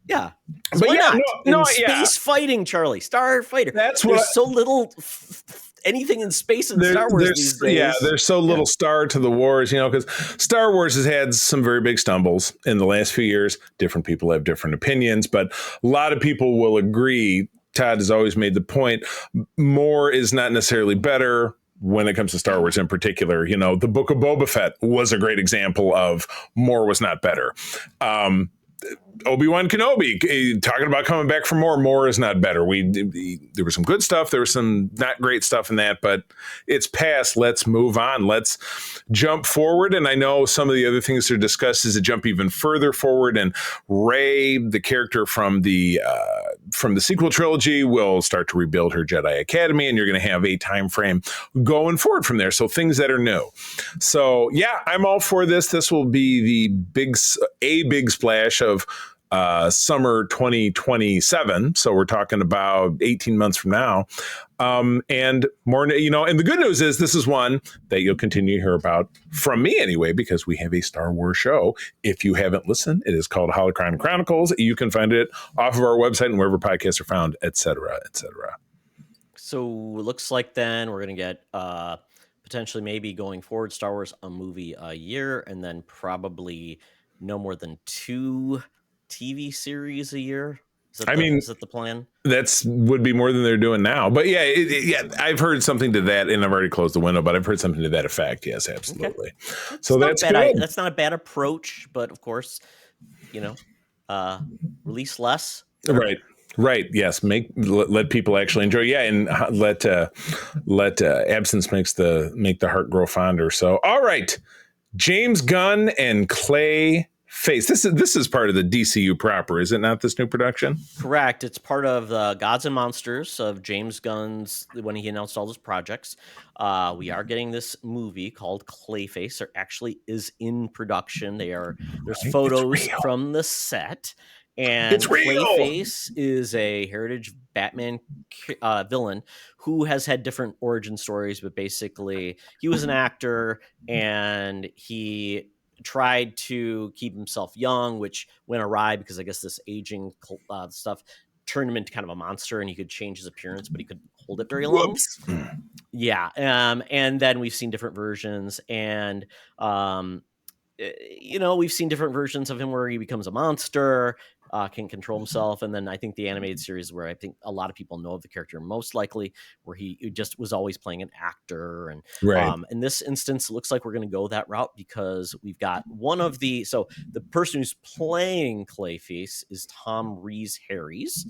Yeah. But why not? Space fighting, Charlie. Starfighter. There's so little anything in space in Star Wars these days. Yeah, there's so little star to the wars, because Star Wars has had some very big stumbles in the last few years. Different people have different opinions, but a lot of people will agree. Todd has always made the point, more is not necessarily better. When it comes to Star Wars in particular, the Book of Boba Fett was a great example of more was not better. Obi-Wan Kenobi talking about coming back for more is not better. There was some good stuff. There was some not great stuff in that, but it's past. Let's move on. Let's jump forward. And I know some of the other things that are discussed is to jump even further forward. And Rey, the character from the sequel trilogy, will start to rebuild her Jedi Academy, and you're going to have a time frame going forward from there. So things that are new. So yeah, I'm all for this. This will be a big splash of summer 2027. So we're talking about 18 months from now. And more, and the good news is this is one that you'll continue to hear about from me anyway, because we have a Star Wars show. If you haven't listened, it is called Holocron Chronicles. You can find it off of our website and wherever podcasts are found, et cetera, et cetera. So it looks like then we're going to get potentially maybe going forward, Star Wars, a movie a year, and then probably no more than 2 TV series a year. Is that the plan? That's would be more than they're doing now. But yeah, I've heard something to that, and I've already closed the window, but I've heard something to that effect. Yes, absolutely. Okay. So that's good. That's not a bad approach, but of course, release less. Right. Yes. Let people actually enjoy. Yeah. And let absence make the heart grow fonder. So, all right. James Gunn and Clay Face. This is part of the DCU proper, is it not, this new production? Correct. It's part of the Gods and Monsters of James Gunn's, when he announced all his projects. We are getting this movie called Clayface. It actually is in production. There's photos from the set. And Clayface is a heritage Batman villain who has had different origin stories, but basically he was an actor and he tried to keep himself young, which went awry because I guess this aging stuff turned him into kind of a monster, and he could change his appearance, but he couldn't hold it very long. Whoops. Yeah. And then we've seen different versions, and we've seen different versions of him where he becomes a monster, can control himself. And then I think the animated series, where I think a lot of people know of the character most likely, where he just was always playing an actor. And in this instance, it looks like we're going to go that route because we've got so the person who's playing Clayface is Tom Rees Harries,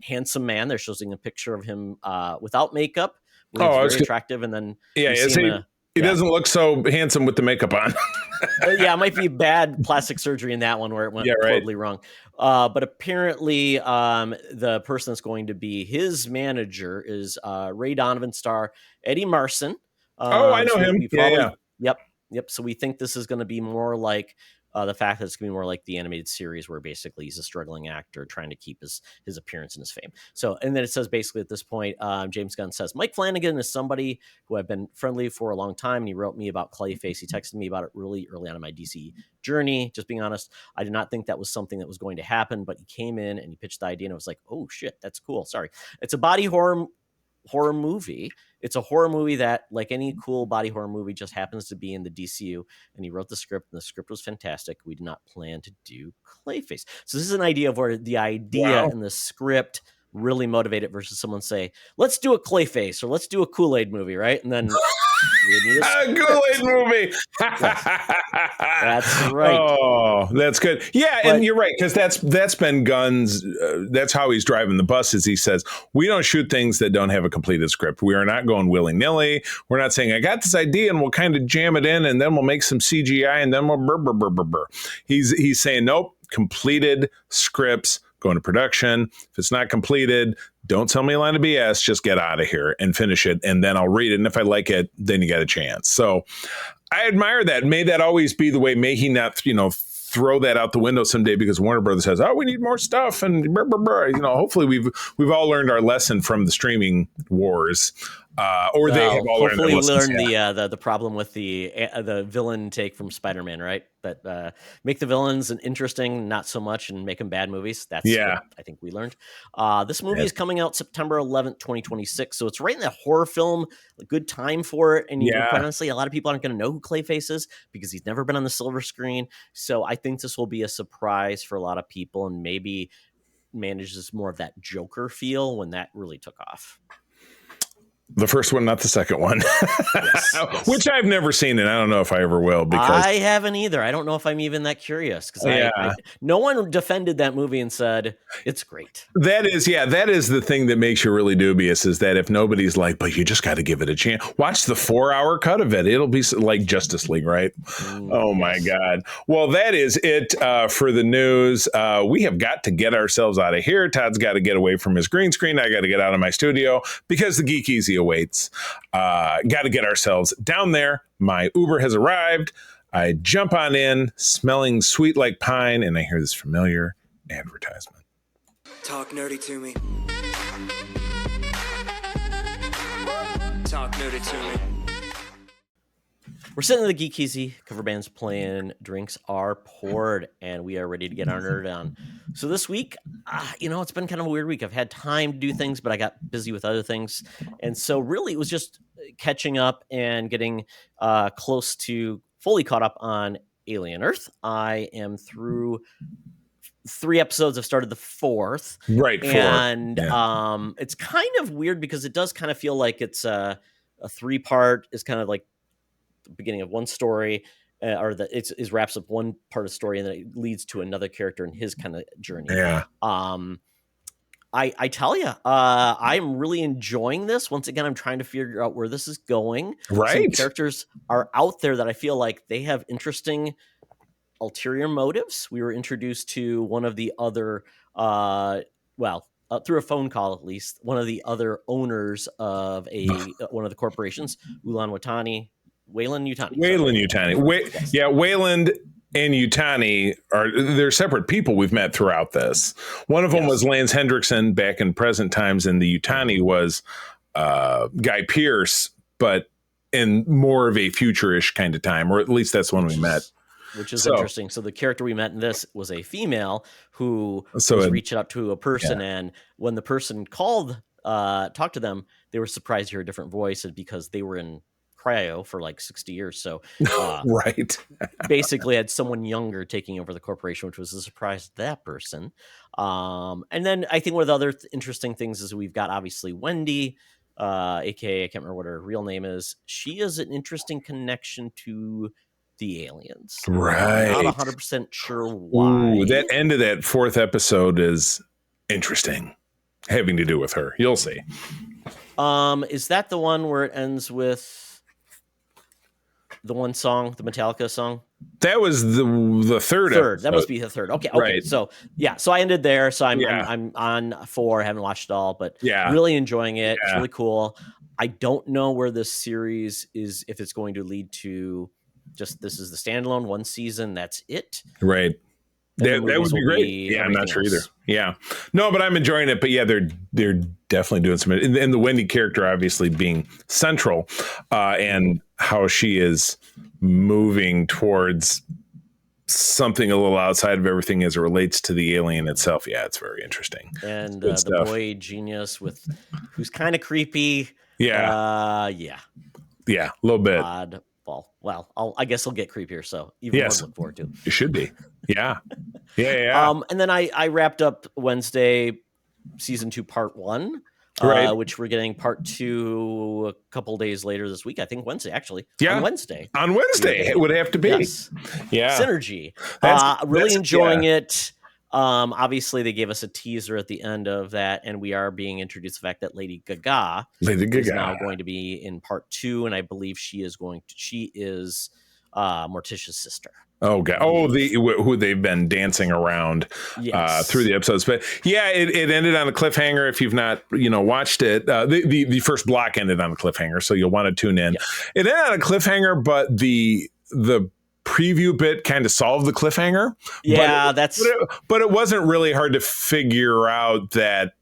handsome man. They're showing a picture of him without makeup. He's very attractive. And then he doesn't look so handsome with the makeup on. Yeah, it might be bad plastic surgery in that one where it went totally wrong. But apparently the person that's going to be his manager is Ray Donovan star Eddie Marsan. I know him. Yep. So we think this is going to be more like the fact that it's going to be more like the animated series, where basically he's a struggling actor trying to keep his appearance and his fame. So, and then it says basically at this point, James Gunn says, Mike Flanagan is somebody who I've been friendly for a long time. And he wrote me about Clayface. He texted me about it really early on in my DC journey. Just being honest, I did not think that was something that was going to happen, but he came in and he pitched the idea and I was like, oh shit, that's cool. Sorry. It's a body horror movie. It's a horror movie that, like any cool body horror movie, just happens to be in the DCU. And he wrote the script, and the script was fantastic. We did not plan to do Clayface. So this is an idea of where the idea and the script really motivate it versus someone say, let's do a Clayface or let's do a Kool-Aid movie, right? And then a Kool-Aid movie. That's right. Oh, that's good. Yeah, and you're right, because that's been Gunn's. That's how he's driving the bus. Is he says we don't shoot things that don't have a completed script. We are not going willy nilly. We're not saying I got this idea and we'll kind of jam it in and then we'll make some CGI and then we'll burr burr burr burr burr. He's saying nope, completed scripts. Go into production. If it's not completed, don't tell me a line of BS. Just get out of here and finish it, and then I'll read it. And if I like it, then you got a chance. So I admire that. May that always be the way. May he not, throw that out the window someday because Warner Brothers says, "Oh, we need more stuff." And hopefully we've all learned our lesson from the streaming wars. Or they have all learned. Hopefully, learn the problem with the villain take from Spider-Man, right? But make the villains interesting, not so much, and make them bad movies. That's what I think we learned. This movie is coming out September 11th, 2026, so it's right in that horror film, a good time for it. And quite honestly, a lot of people aren't going to know who Clayface is because he's never been on the silver screen. So I think this will be a surprise for a lot of people, and maybe manages more of that Joker feel when that really took off. The first one, not the second one, yes. Which I've never seen, and I don't know if I ever will. Because I haven't either. I don't know if I'm even that curious because no one defended that movie and said it's great. That is the thing that makes you really dubious, is that if nobody's like, but you just got to give it a chance. Watch the 4-hour cut of it. It'll be like Justice League, right? My God. Well, that is it for the news. We have got to get ourselves out of here. Todd's got to get away from his green screen. I got to get out of my studio because the Geek Easy awaits. Got to get ourselves down there. My Uber has arrived. I jump on in, smelling sweet like pine, and I hear this familiar advertisement. Talk nerdy to me. Talk nerdy to me. We're sitting in the Geek Easy, cover bands playing, drinks are poured, and we are ready to get our nerd on. So this week, it's been kind of a weird week. I've had time to do things, but I got busy with other things. And so really it was just catching up and getting close to fully caught up on Alien Earth. I am through 3 episodes. I've started the 4th. Right. And it's kind of weird because it does kind of feel like it's a 3-part. It's kind of like the beginning of one story, or that it wraps up one part of the story and then it leads to another character and his kind of journey. Yeah. I tell you, I'm really enjoying this. Once again, I'm trying to figure out where this is going. Right. Some characters are out there that I feel like they have interesting ulterior motives. We were introduced to one of the other, through a phone call at least, one of the other owners of one of the corporations, Wayland Yutani. Wayland and Yutani they're separate people we've met throughout this. One of them was Lance Hendrickson back in present times, and the Yutani was Guy Pearce, but in more of a future-ish kind of time, or at least that's when we met. Which is interesting. So the character we met in this was a female who was reaching out to a person, and when the person called, talked to them, they were surprised to hear a different voice because they were in cryo for like 60 years. So right. basically had someone younger taking over the corporation, which was a surprise to that person. And then I think one of the other interesting things is we've got obviously Wendy, aka I can't remember what her real name is. She is an interesting connection to the aliens. Right. I'm not 100% sure why. Ooh, that end of that 4th episode is interesting, having to do with her. You'll see. Is that the one where it ends with the one song, the Metallica song? That was the third episode. That must be the 3rd. Okay. Right. So I ended there. So I'm on 4. I haven't watched it all, but really enjoying it. It's really cool. I don't know where this series is, if it's going to lead to just this is the standalone 1 season. That's it. Right. That would be great. I'm not sure either. Yeah. No, but I'm enjoying it. But they're definitely doing some, and the Wendy character obviously being central, and how she is moving towards something a little outside of everything as it relates to the alien itself. Yeah, it's very interesting. And the boy genius who's kind of creepy. Yeah. Yeah, a little bit. Odd. Well, I guess he'll get creepier. So even more to look forward to. It should be. Yeah. And then I wrapped up Wednesday season 2 part 1, which we're getting part 2 a couple days later this week. I think Wednesday, actually. Yeah. On Wednesday it would have to be. Yes. Yeah. Synergy. Really enjoying it. Obviously they gave us a teaser at the end of that, and we are being introduced to the fact that Lady Gaga is now going to be in part 2, and I believe she is Morticia's sister. Oh god! Oh, who they've been dancing around through the episodes, but it ended on a cliffhanger. If you've not watched it, the first block ended on a cliffhanger, so you'll want to tune in. Yeah. It ended on a cliffhanger, but the preview bit kind of solved the cliffhanger. Yeah, but it wasn't really hard to figure out that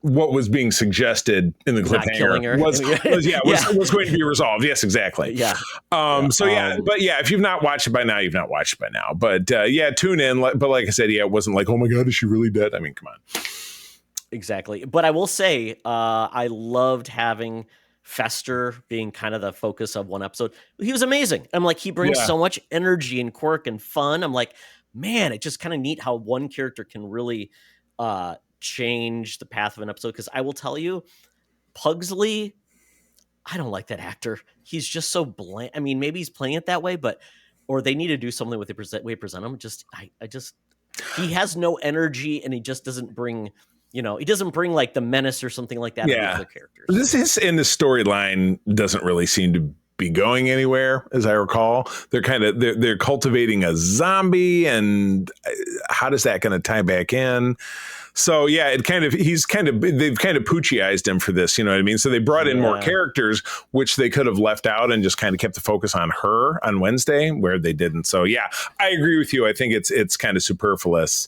what was being suggested in the cliffhanger was going to be resolved. Yes, exactly. Yeah. But if you've not watched it by now, you've not watched it by now. But tune in. But like I said, it wasn't like, oh my God, is she really dead? I mean, come on. Exactly. But I will say, I loved having Fester being kind of the focus of one episode. He was amazing. I'm like, he brings so much energy and quirk and fun. I'm like, man, it's just kind of neat how one character can really change the path of an episode. Because I will tell you, Pugsley, I don't like that actor. He's just so bland. I mean, maybe he's playing it that way, or they need to do something with the way they present him. He has no energy, and he just doesn't bring, he doesn't bring like the menace or something like that. Yeah. Other characters. This is in the storyline doesn't really seem to be going anywhere, as I recall. They're cultivating a zombie, and how does that going to tie back in? So they've kind of Poochieized him for this, you know what I mean? So they brought in more characters, which they could have left out and just kind of kept the focus on her on Wednesday, where they didn't. So I agree with you. I think it's kind of superfluous.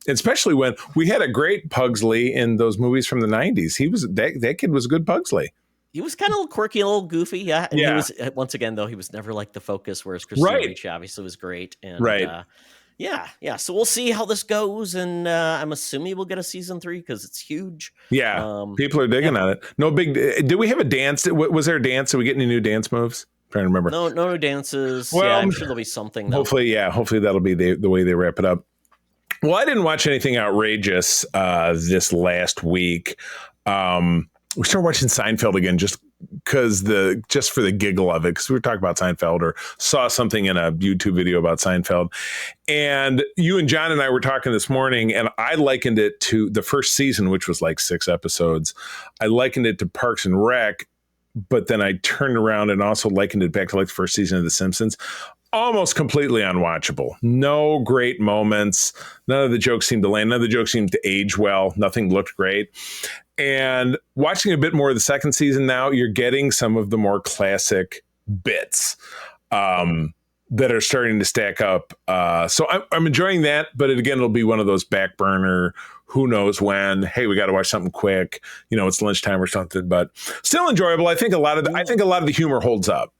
Especially when we had a great Pugsley in those movies from the 90s. He was that kid was a good Pugsley. He was kind of quirky, a little goofy, yeah. And he was, once again, though, he was never like the focus, whereas Christina Ricci obviously was great. And so we'll see how this goes, and I'm assuming we'll get a season 3 because it's huge. Yeah, people are digging on it. No big. Did we have a dance? Was there a dance? Did we get any new dance moves? I'm trying to remember. No dances. Well, I'm sure there'll be something. Though. Hopefully that'll be the way they wrap it up. Well, I didn't watch anything outrageous this last week. We started watching Seinfeld again just for the giggle of it, because we were talking about Seinfeld or saw something in a YouTube video about Seinfeld. And you and John and I were talking this morning, and I likened it to the first season, which was like 6 episodes. I likened it to Parks and Rec, but then I turned around and also likened it back to like the first season of The Simpsons. Almost completely unwatchable. No great moments. None of the jokes seemed to land. None of the jokes seemed to age well. Nothing looked great. And watching a bit more of the second season now, you're getting some of the more classic bits that are starting to stack up. So I'm enjoying that, but it'll be one of those back burner, who knows when, hey, we got to watch something quick. It's lunchtime or something, but still enjoyable. I think a lot of the humor holds up.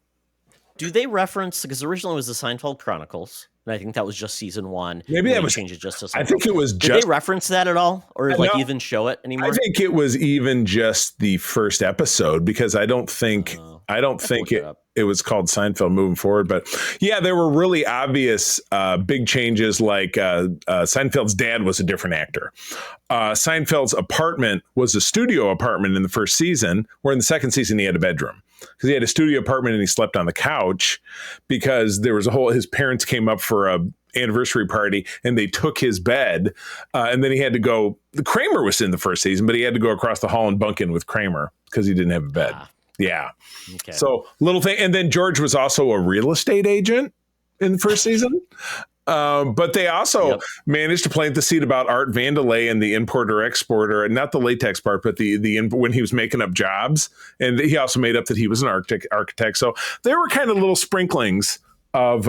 Do they reference, because originally it was the Seinfeld Chronicles, and I think that was just season 1. Maybe that was changed it just to Seinfeld. I think it was Did they reference that at all, or even show it anymore? I think it was even just the first episode, because I don't think it was called Seinfeld moving forward. But yeah, there were really obvious big changes. Like Seinfeld's dad was a different actor. Seinfeld's apartment was a studio apartment in the first season, where in the second season he had a bedroom. Because he had a studio apartment and he slept on the couch, because there was his parents came up for a anniversary party and they took his bed, and then he had to go. Kramer was in the first season, but he had to go across the hall and bunk in with Kramer because he didn't have a bed. Yeah. Okay. So little thing. And then George was also a real estate agent in the first season. But they also managed to plant the seed about Art Vandelay and the importer-exporter, and not the latex part, but when he was making up jobs. And he also made up that he was an architect. So there were kind of little sprinklings of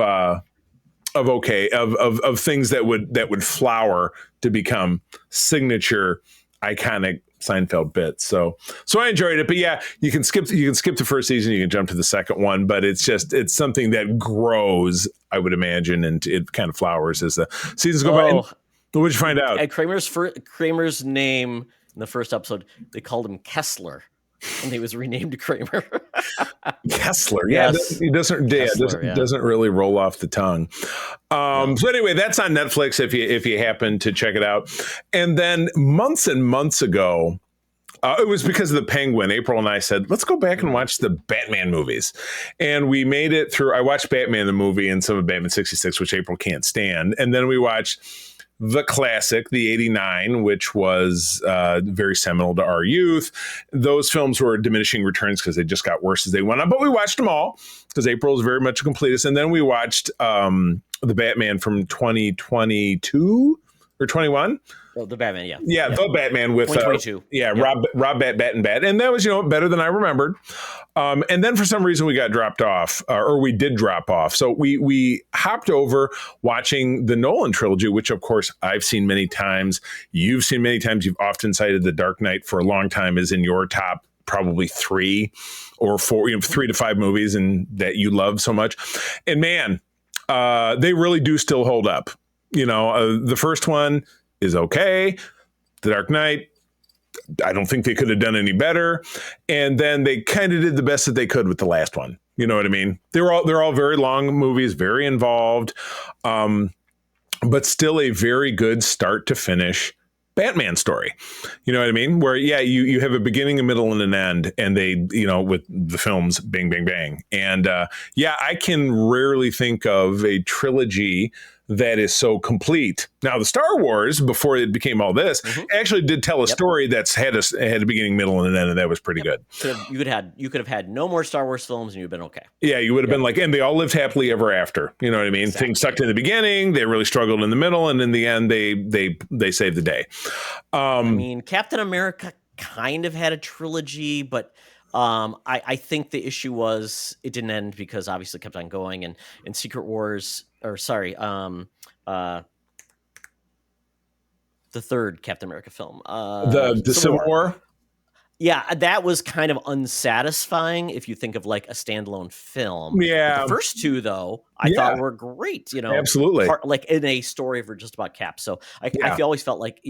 things that would flower to become signature, iconic Seinfeld bits. So I enjoyed it. But yeah, you can skip the first season, you can jump to the second one, but it's something that grows, I would imagine, and it kind of flowers as the seasons go by. And what did you find out? At Kramer's name in the first episode, they called him Kessler, and he was renamed to Kramer. Kessler, yeah, yes. He doesn't really roll off the tongue. So anyway, that's on Netflix if you happen to check it out. And then months and months ago, it was because of the Penguin. April and I said, let's go back and watch the Batman movies. And we made it through. I watched Batman the movie and some of Batman 66, which April can't stand. And then we watched the classic, the 89, which was very seminal to our youth. Those films were diminishing returns because they just got worse as they went on. But we watched them all because April is very much a completist. And then we watched the Batman from 2022 or 21. Oh, the Batman, yeah. Yeah, the Batman with 2022. Rob Bat. And that was, better than I remembered. And then for some reason we got dropped off, or we did drop off. So we hopped over watching the Nolan trilogy, which of course I've seen many times. You've seen many times. You've often cited The Dark Knight for a long time as in your top probably 3 or 4, 3 to 5 movies and that you love so much. And man, they really do still hold up. The first one is okay. The Dark Knight, I don't think they could have done any better. And then they kind of did the best that they could with the last one. You know what I mean? They're all very long movies, very involved, but still a very good start to finish Batman story. You know what I mean? Where, you have a beginning, a middle, and an end, and they, with the films, bang, bang, bang. And I can rarely think of a trilogy that is so complete. Now, the Star Wars, before it became all this, actually did tell a story that's had a beginning, middle, and an end, and that was pretty good. You could have had no more Star Wars films, and you've been okay. Yeah, you would have been like, and they all lived happily ever after. You know what I mean? Exactly. Things sucked in the beginning, they really struggled in the middle, and in the end, they saved the day. Captain America kind of had a trilogy, but I think the issue was it didn't end because obviously it kept on going, and Secret Wars, the third Captain America film, the Civil War. Yeah, that was kind of unsatisfying if you think of like a standalone film. Yeah, but the first two though I thought were great. Absolutely, like in a story for just about Cap. So I always felt like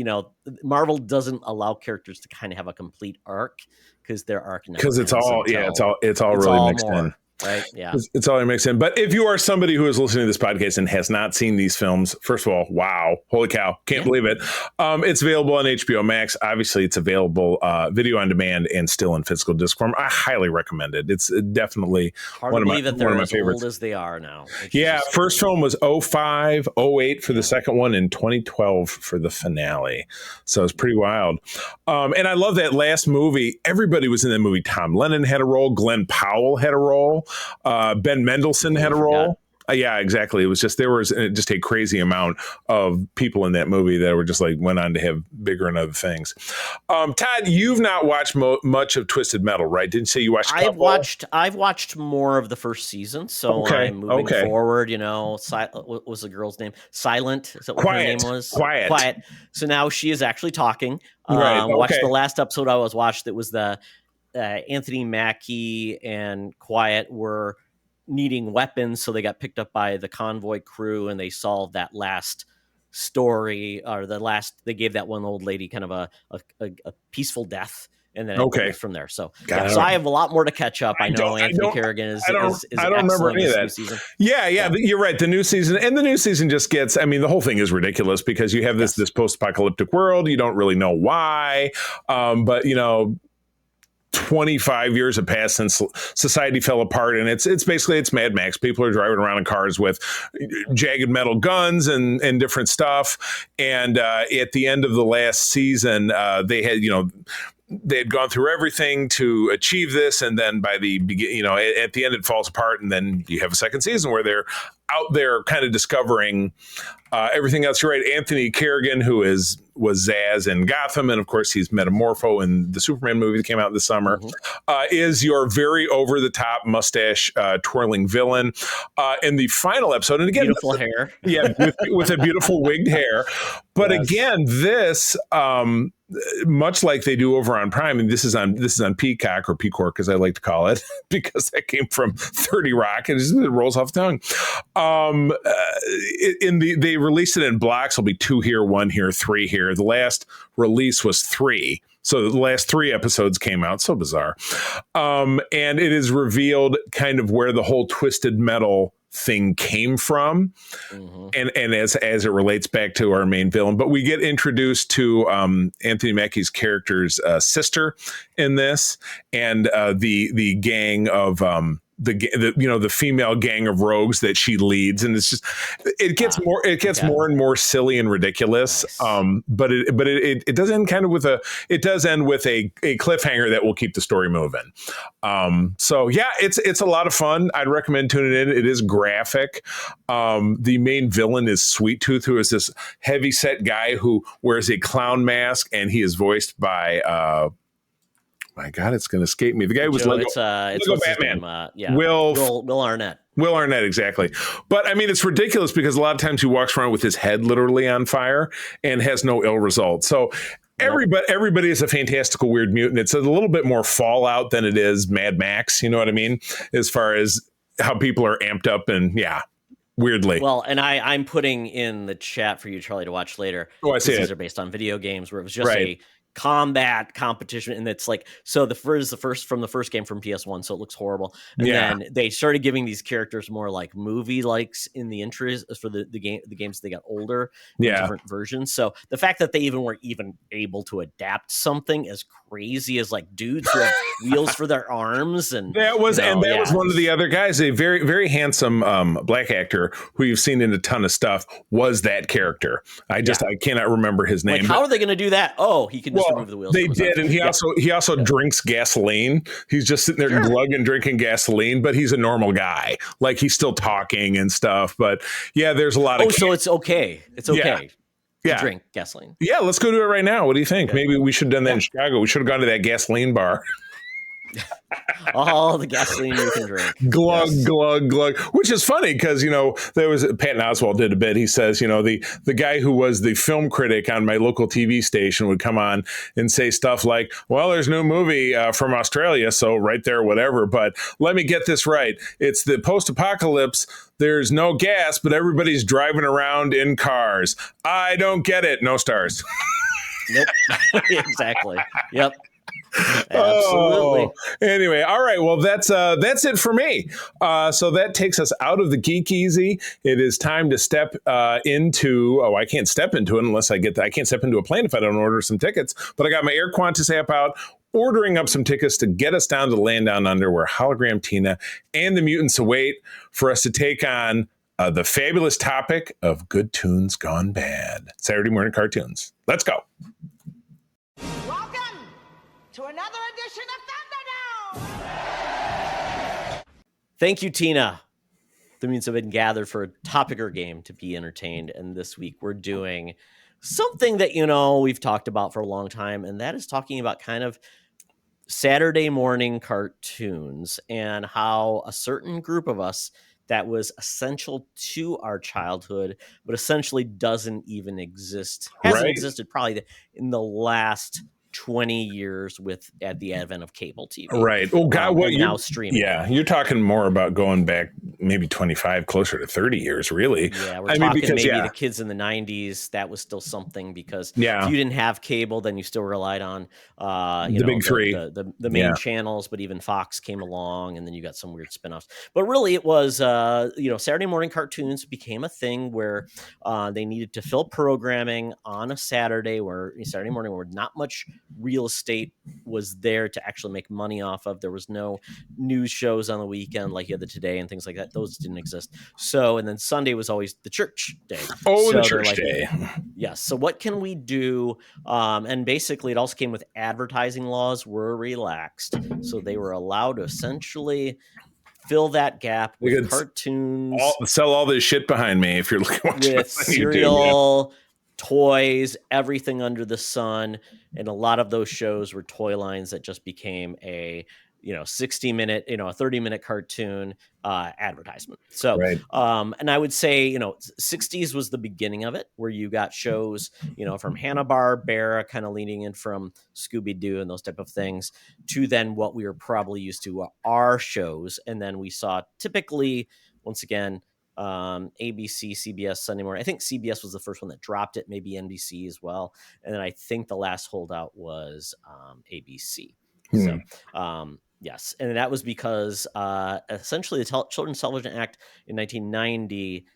Marvel doesn't allow characters to kind of have a complete arc because their arc because it's all really mixed in. Right. Yeah. It's all that makes sense. But if you are somebody who is listening to this podcast and has not seen these films, first of all, wow, holy cow, can't believe it. It's available on HBO Max. Obviously, it's available video on demand and still in physical disc form. I highly recommend it. It's definitely hard one to of my, believe that they're one of my as favorites. old as they are now. Yeah, first film was 05, 08 for the second one, and 2012 for the finale. So it's pretty wild. And I love that last movie. Everybody was in that movie. Tom Lennon had a role. Glenn Powell had a role. Ben Mendelsohn had a role. Yeah, exactly. It was just, there was just a crazy amount of people in that movie that were just like went on to have bigger and other things. Todd, you've not watched much of Twisted Metal, right? Didn't you say you watched a couple? I've watched more of the first season, so I'm moving forward. You know, what was the girl's name? Silent. Is that what her name was? Quiet. So now she is actually talking. Watched the last episode I watched. That was the Anthony Mackie and Quiet were needing weapons, so they got picked up by the convoy crew, and they solved that last story, or they gave that one old lady kind of a peaceful death, and then it goes from there. So so I have a lot more to catch up. I know Anthony Kerrigan is I don't remember any of that. Season. Yeah, you're right. The new season just gets, I mean, the whole thing is ridiculous because you have this post-apocalyptic world. You don't really know why, but you know, 25 years have passed since society fell apart, and it's basically Mad Max. People are driving around in cars with jagged metal guns and different stuff. And at the end of the last season, they had gone through everything to achieve this, and then by the beginning, at the end it falls apart, and then you have a second season where they're out there kind of discovering everything else. You're right, Anthony Kerrigan, who was Zaz in Gotham, and of course he's Metamorpho in the Superman movie that came out this summer, is your very over-the-top mustache twirling villain in the final episode. And again, beautiful hair, with a beautiful wigged hair. But again, this much like they do over on Prime, and this is on Peacock, or Peacork as I like to call it, because that came from 30 Rock, and it rolls off the tongue. They released it in blocks. There'll be 2 here, 1 here, 3 here. The last release was 3. So the last 3 episodes came out. So bizarre. And it is revealed kind of where the whole Twisted Metal thing came from, and as it relates back to our main villain. But we get introduced to Anthony Mackie's character's sister in this, and the gang of the female gang of rogues that she leads, and it's just it gets more and more silly and ridiculous. Nice. But it does end kind of with a cliffhanger that will keep the story moving. So yeah, it's a lot of fun. I'd recommend tuning in. It is graphic. The main villain is Sweet Tooth, who is this heavy set guy who wears a clown mask, and he is voiced by my God, it's going to escape me. The guy who was Lego Batman. Will Arnett. Will Arnett, exactly. But I mean, it's ridiculous because a lot of times he walks around with his head literally on fire and has no ill result. So everybody is a fantastical weird mutant. It's a little bit more Fallout than it is Mad Max. You know what I mean? As far as how people are amped up and weirdly. Well, and I'm putting in the chat for you, Charlie, to watch later. Oh, I see. These are based on video games where it was just a combat competition, and it's like, so the first game from PS1, so it looks horrible, and then they started giving these characters more like movie likes in the intros for the games. They got older, different versions. So the fact that they weren't even able to adapt something as crazy as like dudes who have wheels for their arms, and that was one of the other guys, a very very handsome black actor who you've seen in a ton of stuff, was that character. I cannot remember his name. Like, how are they going to do that? Oh, he can just remove the wheels. They did, and he also drinks gasoline. He's just sitting there glugging, drinking gasoline, but he's a normal guy. Like, he's still talking and stuff. But there's a lot of. So it's okay. It's okay. To drink gasoline. Yeah, let's go do it right now. What do you think? Maybe we should have done that in Chicago. We should have gone to that gasoline bar. All the gasoline you can drink. Glug, glug, glug. Which is funny because, there was Patton Oswalt did a bit. He says, the guy who was the film critic on my local TV station would come on and say stuff like, well, there's no movie from Australia, so right there, whatever. But let me get this right. It's the post-apocalypse. There's no gas, but everybody's driving around in cars. I don't get it. No stars. Nope. Exactly. Yep. Absolutely. Anyway, all right. Well, that's it for me. So that takes us out of the Geek Easy. It is time to step into. Oh, I can't step into it unless I get. I can't step into a plane if I don't order some tickets. But I got my Air Qantas app out, ordering up some tickets to get us down to the land down under, where Hologram Tina and the mutants await for us to take on the fabulous topic of good tunes gone bad. Saturday morning cartoons. Let's go. Welcome to another edition of Thunderdome! Thank you, Tina. The mutants have been gathered for a topic or game to be entertained, and this week we're doing something that, we've talked about for a long time, and that is talking about kind of Saturday morning cartoons and how a certain group of us that was essential to our childhood, but essentially doesn't even exist, hasn't existed probably in the last 20 years at the advent of cable TV. Right. Oh God, what you're now streaming. Yeah, you're talking more about going back maybe 25, closer to 30 years, really. Yeah, we're talking the kids in the 90s. That was still something because if you didn't have cable, then you still relied on the big three, the main channels. But even Fox came along, and then you got some weird spinoffs. But really, it was Saturday morning cartoons became a thing where they needed to fill programming on a Saturday morning where not much real estate was there to actually make money off of. There was no news shows on the weekend like you had the Today and things like that. Those didn't exist. So, and then Sunday was always the church day. The church day. Yes. So what can we do? And basically it also came with advertising laws were relaxed. So they were allowed to essentially fill that gap with cartoons. Sell all this shit behind me if you're looking with cereal, toys, everything under the sun. And a lot of those shows were toy lines that just became a 60-minute, a 30-minute cartoon advertisement. So, and I would say, 60s was the beginning of it, where you got shows, from Hanna-Barbera, kind of leaning in from Scooby-Doo and those type of things, to then what we were probably used to our shows. And then we saw typically, once again, ABC, CBS, Sunday morning. I think CBS was the first one that dropped it, maybe NBC as well. And then I think the last holdout was ABC. So, yes. And that was because essentially the Children's Television Act in 1990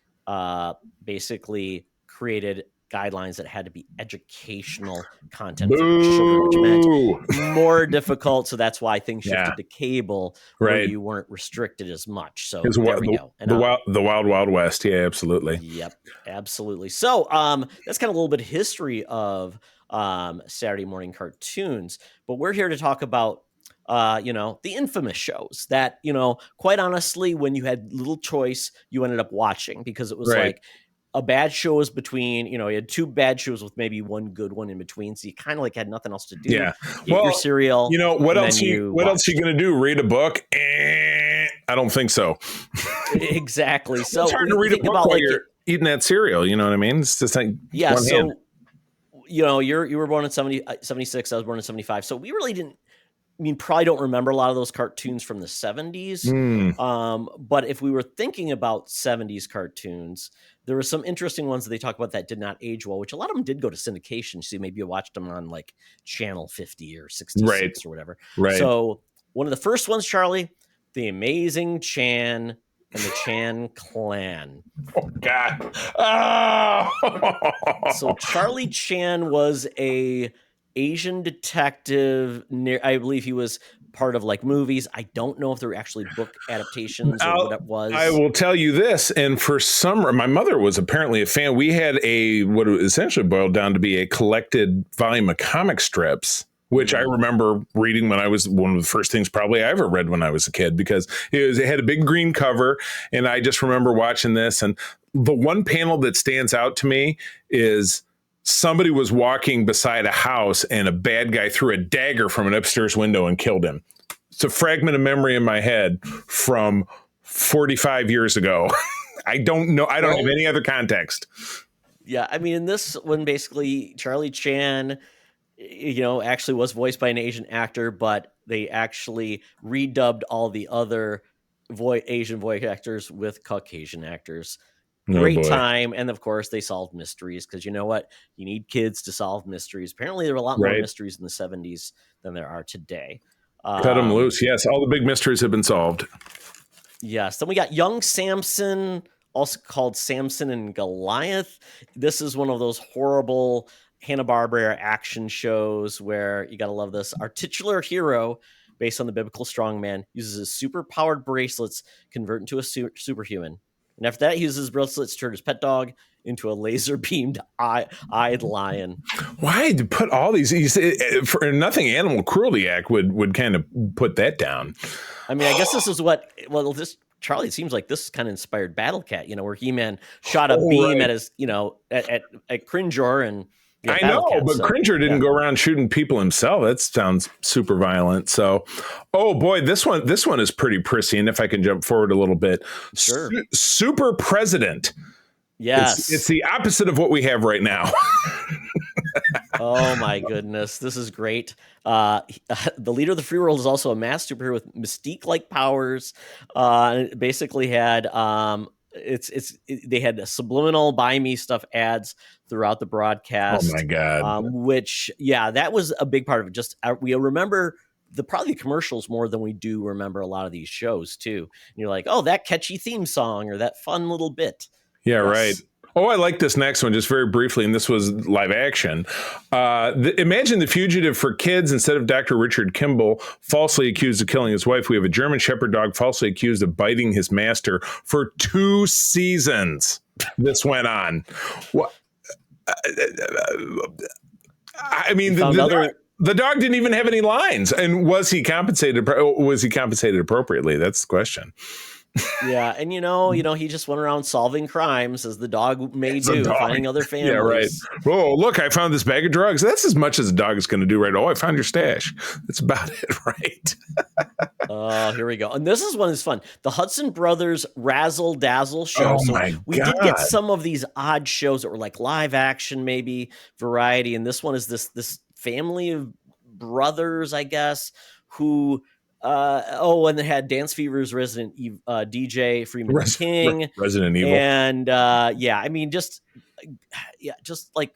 basically created guidelines that had to be educational content for children, which meant more difficult. So that's why things shifted to cable, where you weren't restricted as much. So there we go. And the wild, wild west. Yeah, absolutely. Yep, absolutely. So that's kind of a little bit of history of Saturday morning cartoons. But we're here to talk about the infamous shows that, quite honestly, when you had little choice, you ended up watching, because it was like a bad show was between, you had two bad shows with maybe one good one in between. So you kind of like had nothing else to do. Yeah. Get your cereal. What else are you going to do? Read a book? I don't think so. Exactly. So it's hard to read a book while you're eating that cereal. You know what I mean? It's just like, so, you were born in 76. I was born in 75. So we really didn't, probably don't remember a lot of those cartoons from the 70s. But if we were thinking about 70s cartoons, there were some interesting ones that they talk about that did not age well, which a lot of them did go to syndication. So maybe you watched them on like Channel 50 or 66 or whatever. So one of the first ones, Charlie, The Amazing Chan and the Chan Clan. Oh, God. Oh! So Charlie Chan was a Asian detective. I believe he was part of like movies. I don't know if there were actually book adaptations or what it was. I will tell you this, and for some, my mother was apparently a fan. We had what essentially boiled down to be a collected volume of comic strips, which I remember reading when I was one of the first things probably I ever read when I was a kid, because it had a big green cover, and I just remember watching this. And the one panel that stands out to me is somebody was walking beside a house and a bad guy threw a dagger from an upstairs window and killed him. It's a fragment of memory in my head from 45 years ago. I don't know. I don't have any other context. Yeah. In this one, basically Charlie Chan, actually was voiced by an Asian actor, but they actually redubbed all the other Asian voice actors with Caucasian actors. Great time. And of course, they solved mysteries because you know what? You need kids to solve mysteries. Apparently, there were a lot more mysteries in the 70s than there are today. Cut them loose. Yes, all the big mysteries have been solved. Yes. Then we got Young Samson, also called Samson and Goliath. This is one of those horrible Hanna-Barbera action shows where you got to love this. Our titular hero, based on the biblical strongman, uses his super-powered bracelets, convert into a superhuman. And after that, he uses his bracelets to turn his pet dog into a laser-beamed eyed lion. Why to put all these? For nothing, Animal Cruelty Act would kind of put that down. I mean, I guess this is what. Well, this Charlie, it seems like this kind of inspired Battle Cat. Where He-Man shot a beam at his, at Cringer and. I know, but Cringer didn't go around shooting people himself. That sounds super violent. So, oh boy, this one is pretty prissy. If I can jump forward a little bit, sure. Super President. Yes, it's the opposite of what we have right now. Oh my goodness, this is great. The leader of the free world is also a masked superhero with mystique-like powers. It basically had they had subliminal buy me stuff ads throughout the broadcast. Oh my god! Which that was a big part of it. Just we remember probably the commercials more than we do remember a lot of these shows too. And you're like, oh, that catchy theme song or that fun little bit. Yeah, yes. Right. Oh, I like this next one just very briefly, and this was live action. Imagine the fugitive for kids. Instead of Dr. Richard Kimball falsely accused of killing his wife, we have a German Shepherd dog falsely accused of biting his master for 2 seasons. This went on. What? I mean, the dog didn't even have any lines. And was he compensated? Was he compensated appropriately? That's the question. Yeah, and he just went around solving crimes as the dog may do, finding other families. Yeah, right. Oh, look, I found this bag of drugs. That's as much as a dog is going to do, right? Oh, I found your stash. That's about it, right? Oh, here we go. And this is one that's fun. The Hudson Brothers Razzle Dazzle show. Oh, my God. We did get some of these odd shows that were like live action, maybe variety. And this one is this family of brothers, I guess, who... and they had Dance Fever's Resident Evil, DJ Freeman King, Resident Evil, and I mean, just like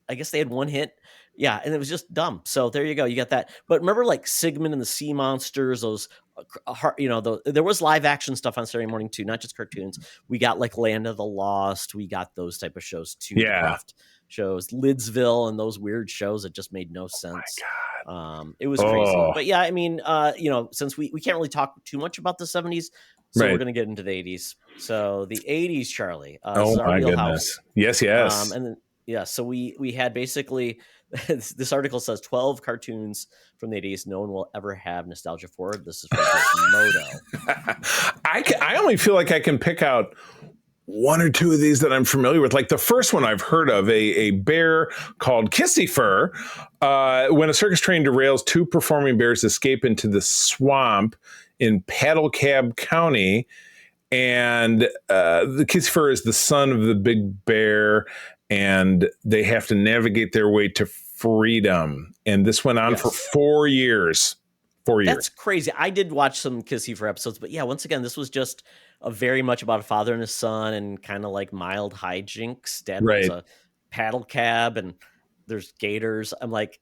I guess they had one hit, and it was just dumb. So there you go, you got that. But remember, like Sigmund and the Sea Monsters, those, there was live action stuff on Saturday morning too, not just cartoons. We got like Land of the Lost, we got those type of shows too. Yeah. Shows, Lidsville, and those weird shows that just made no sense. Oh my God. It was crazy. But I mean, since we can't really talk too much about the 70s, so we're going to get into the 80s. So the 80s, Charlie. Oh my goodness. Yes. And then, so we had basically, this article says 12 cartoons from the 80s no one will ever have nostalgia for. This is from Moto. I only feel like I can pick out one or two of these that I'm familiar with. Like the first one I've heard of, a bear called Kissy Fur. When a circus train derails, 2 performing bears escape into the swamp in Paddlecab County. And the Kissy Fur is the son of the big bear, and they have to navigate their way to freedom. And this went on for 4 years. 4 years. That's crazy. I did watch some Kissy Fur episodes, but once again, this was just very much about a father and his son and kind of like mild hijinks. Dad was a paddle cab and there's gators. I'm like,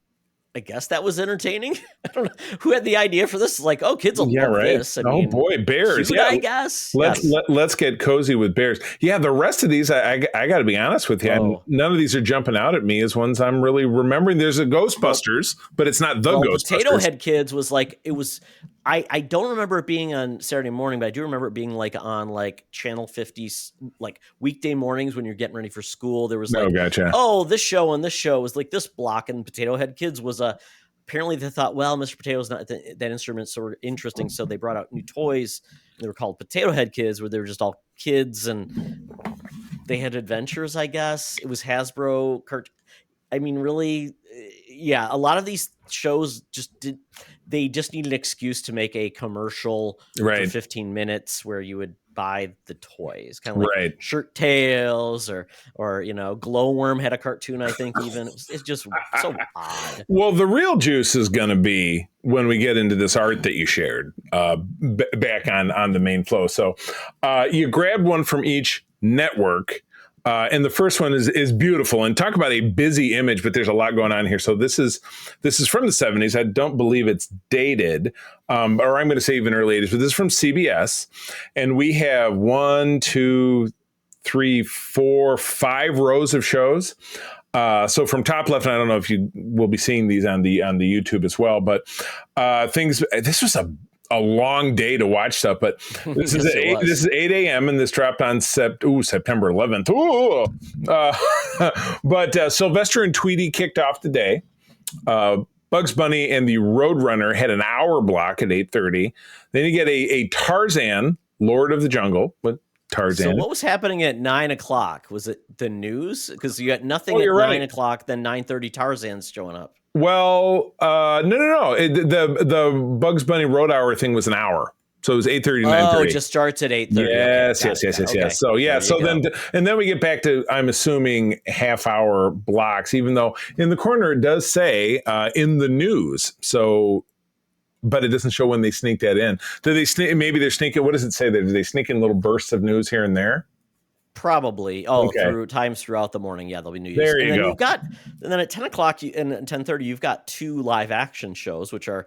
I guess that was entertaining. I don't know who had the idea for this. Like, oh, kids will love this. I mean, boy, bears. I guess. Let's get cozy with bears. Yeah, the rest of these, I got to be honest with you. None of these are jumping out at me as ones I'm really remembering. There's a Ghostbusters, but it's not the Ghostbusters. Potato Head Kids was like, it was. I don't remember it being on Saturday morning, but I do remember it being like on like Channel 50, like weekday mornings when you're getting ready for school. There was like, this show and this show was like this block, and Potato Head Kids was apparently they thought, well, Mr. Potato's not that instrument, so interesting. So they brought out new toys. And they were called Potato Head Kids, where they were just all kids and they had adventures, I guess. It was Hasbro. I mean, really, a lot of these shows they just need an excuse to make a commercial for 15 minutes where you would buy the toys, kind of like Shirt Tales or Glowworm had a cartoon, I think. Even it's just so odd. Well, the real juice is going to be when we get into this art that you shared back on the main flow. So you grabbed one from each network. And the first one is beautiful, and talk about a busy image, but there's a lot going on here. So this is from the 70s. I don't believe it's dated, or I'm going to say even early 80s, but this is from CBS. And we have 1, 2, 3, 4, 5 rows of shows. So from top left, and I don't know if you will be seeing these on the YouTube as well, but this was a long day to watch stuff, but this is this is 8 a.m. and this dropped on September 11th. But Sylvester and Tweety kicked off the day. Bugs Bunny and the Roadrunner had an hour block at 8:30. Then you get a Tarzan, Lord of the Jungle, with Tarzan. So what was happening at 9 o'clock? Was it the news? Because you got nothing at 9 o'clock, then 9:30 Tarzan's showing up. Well, no. The Bugs Bunny Road Hour thing was an hour. So it was 8:30 to 9:30. Oh, it just starts at 8:30. Yes. Okay. So then we get back to, I'm assuming, half-hour blocks, even though in the corner it does say in the news. So, but it doesn't show when they sneak that in. Do they sneak? Maybe they're sneaking. What does it say there? Do they sneak in little bursts of news here and there? Probably. Through times throughout the morning. Yeah, there'll be news. There you go. And then at 10 o'clock and 10:30, you've got 2 live action shows, which are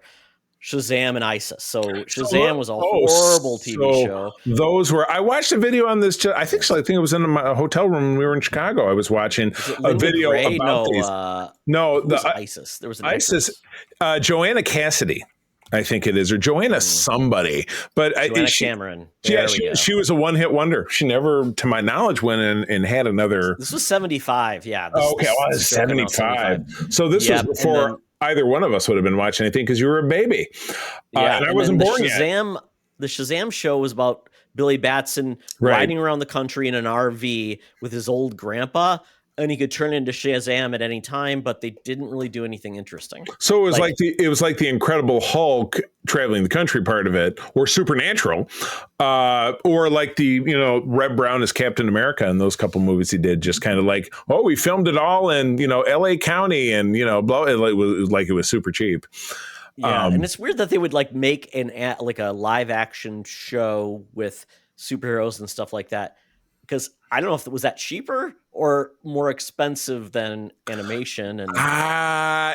Shazam and ISIS. So Shazam was a horrible TV show. Those were. I watched a video on this. I think it was in my hotel room when we were in Chicago. I was watching a video about these. ISIS. There was an ISIS. Joanna Cassidy, I think it is, or Joanna somebody. But Joanna Cameron. She was a one-hit wonder. She never, to my knowledge, went in and had another. This was 75. Yeah. This was 75. So this was before either one of us would have been watching anything because you were a baby. And I wasn't born yet. The Shazam show was about Billy Batson riding around the country in an RV with his old grandpa, and he could turn into Shazam at any time, but they didn't really do anything interesting. So it was like the Incredible Hulk traveling the country part of it, or Supernatural, or like the Reb Brown as Captain America and those couple movies he did. Just kind of like, we filmed it all in L.A. County, and blah. It was super cheap. Yeah, and it's weird that they would make a live action show with superheroes and stuff like that. Because I don't know if was that cheaper or more expensive than animation, and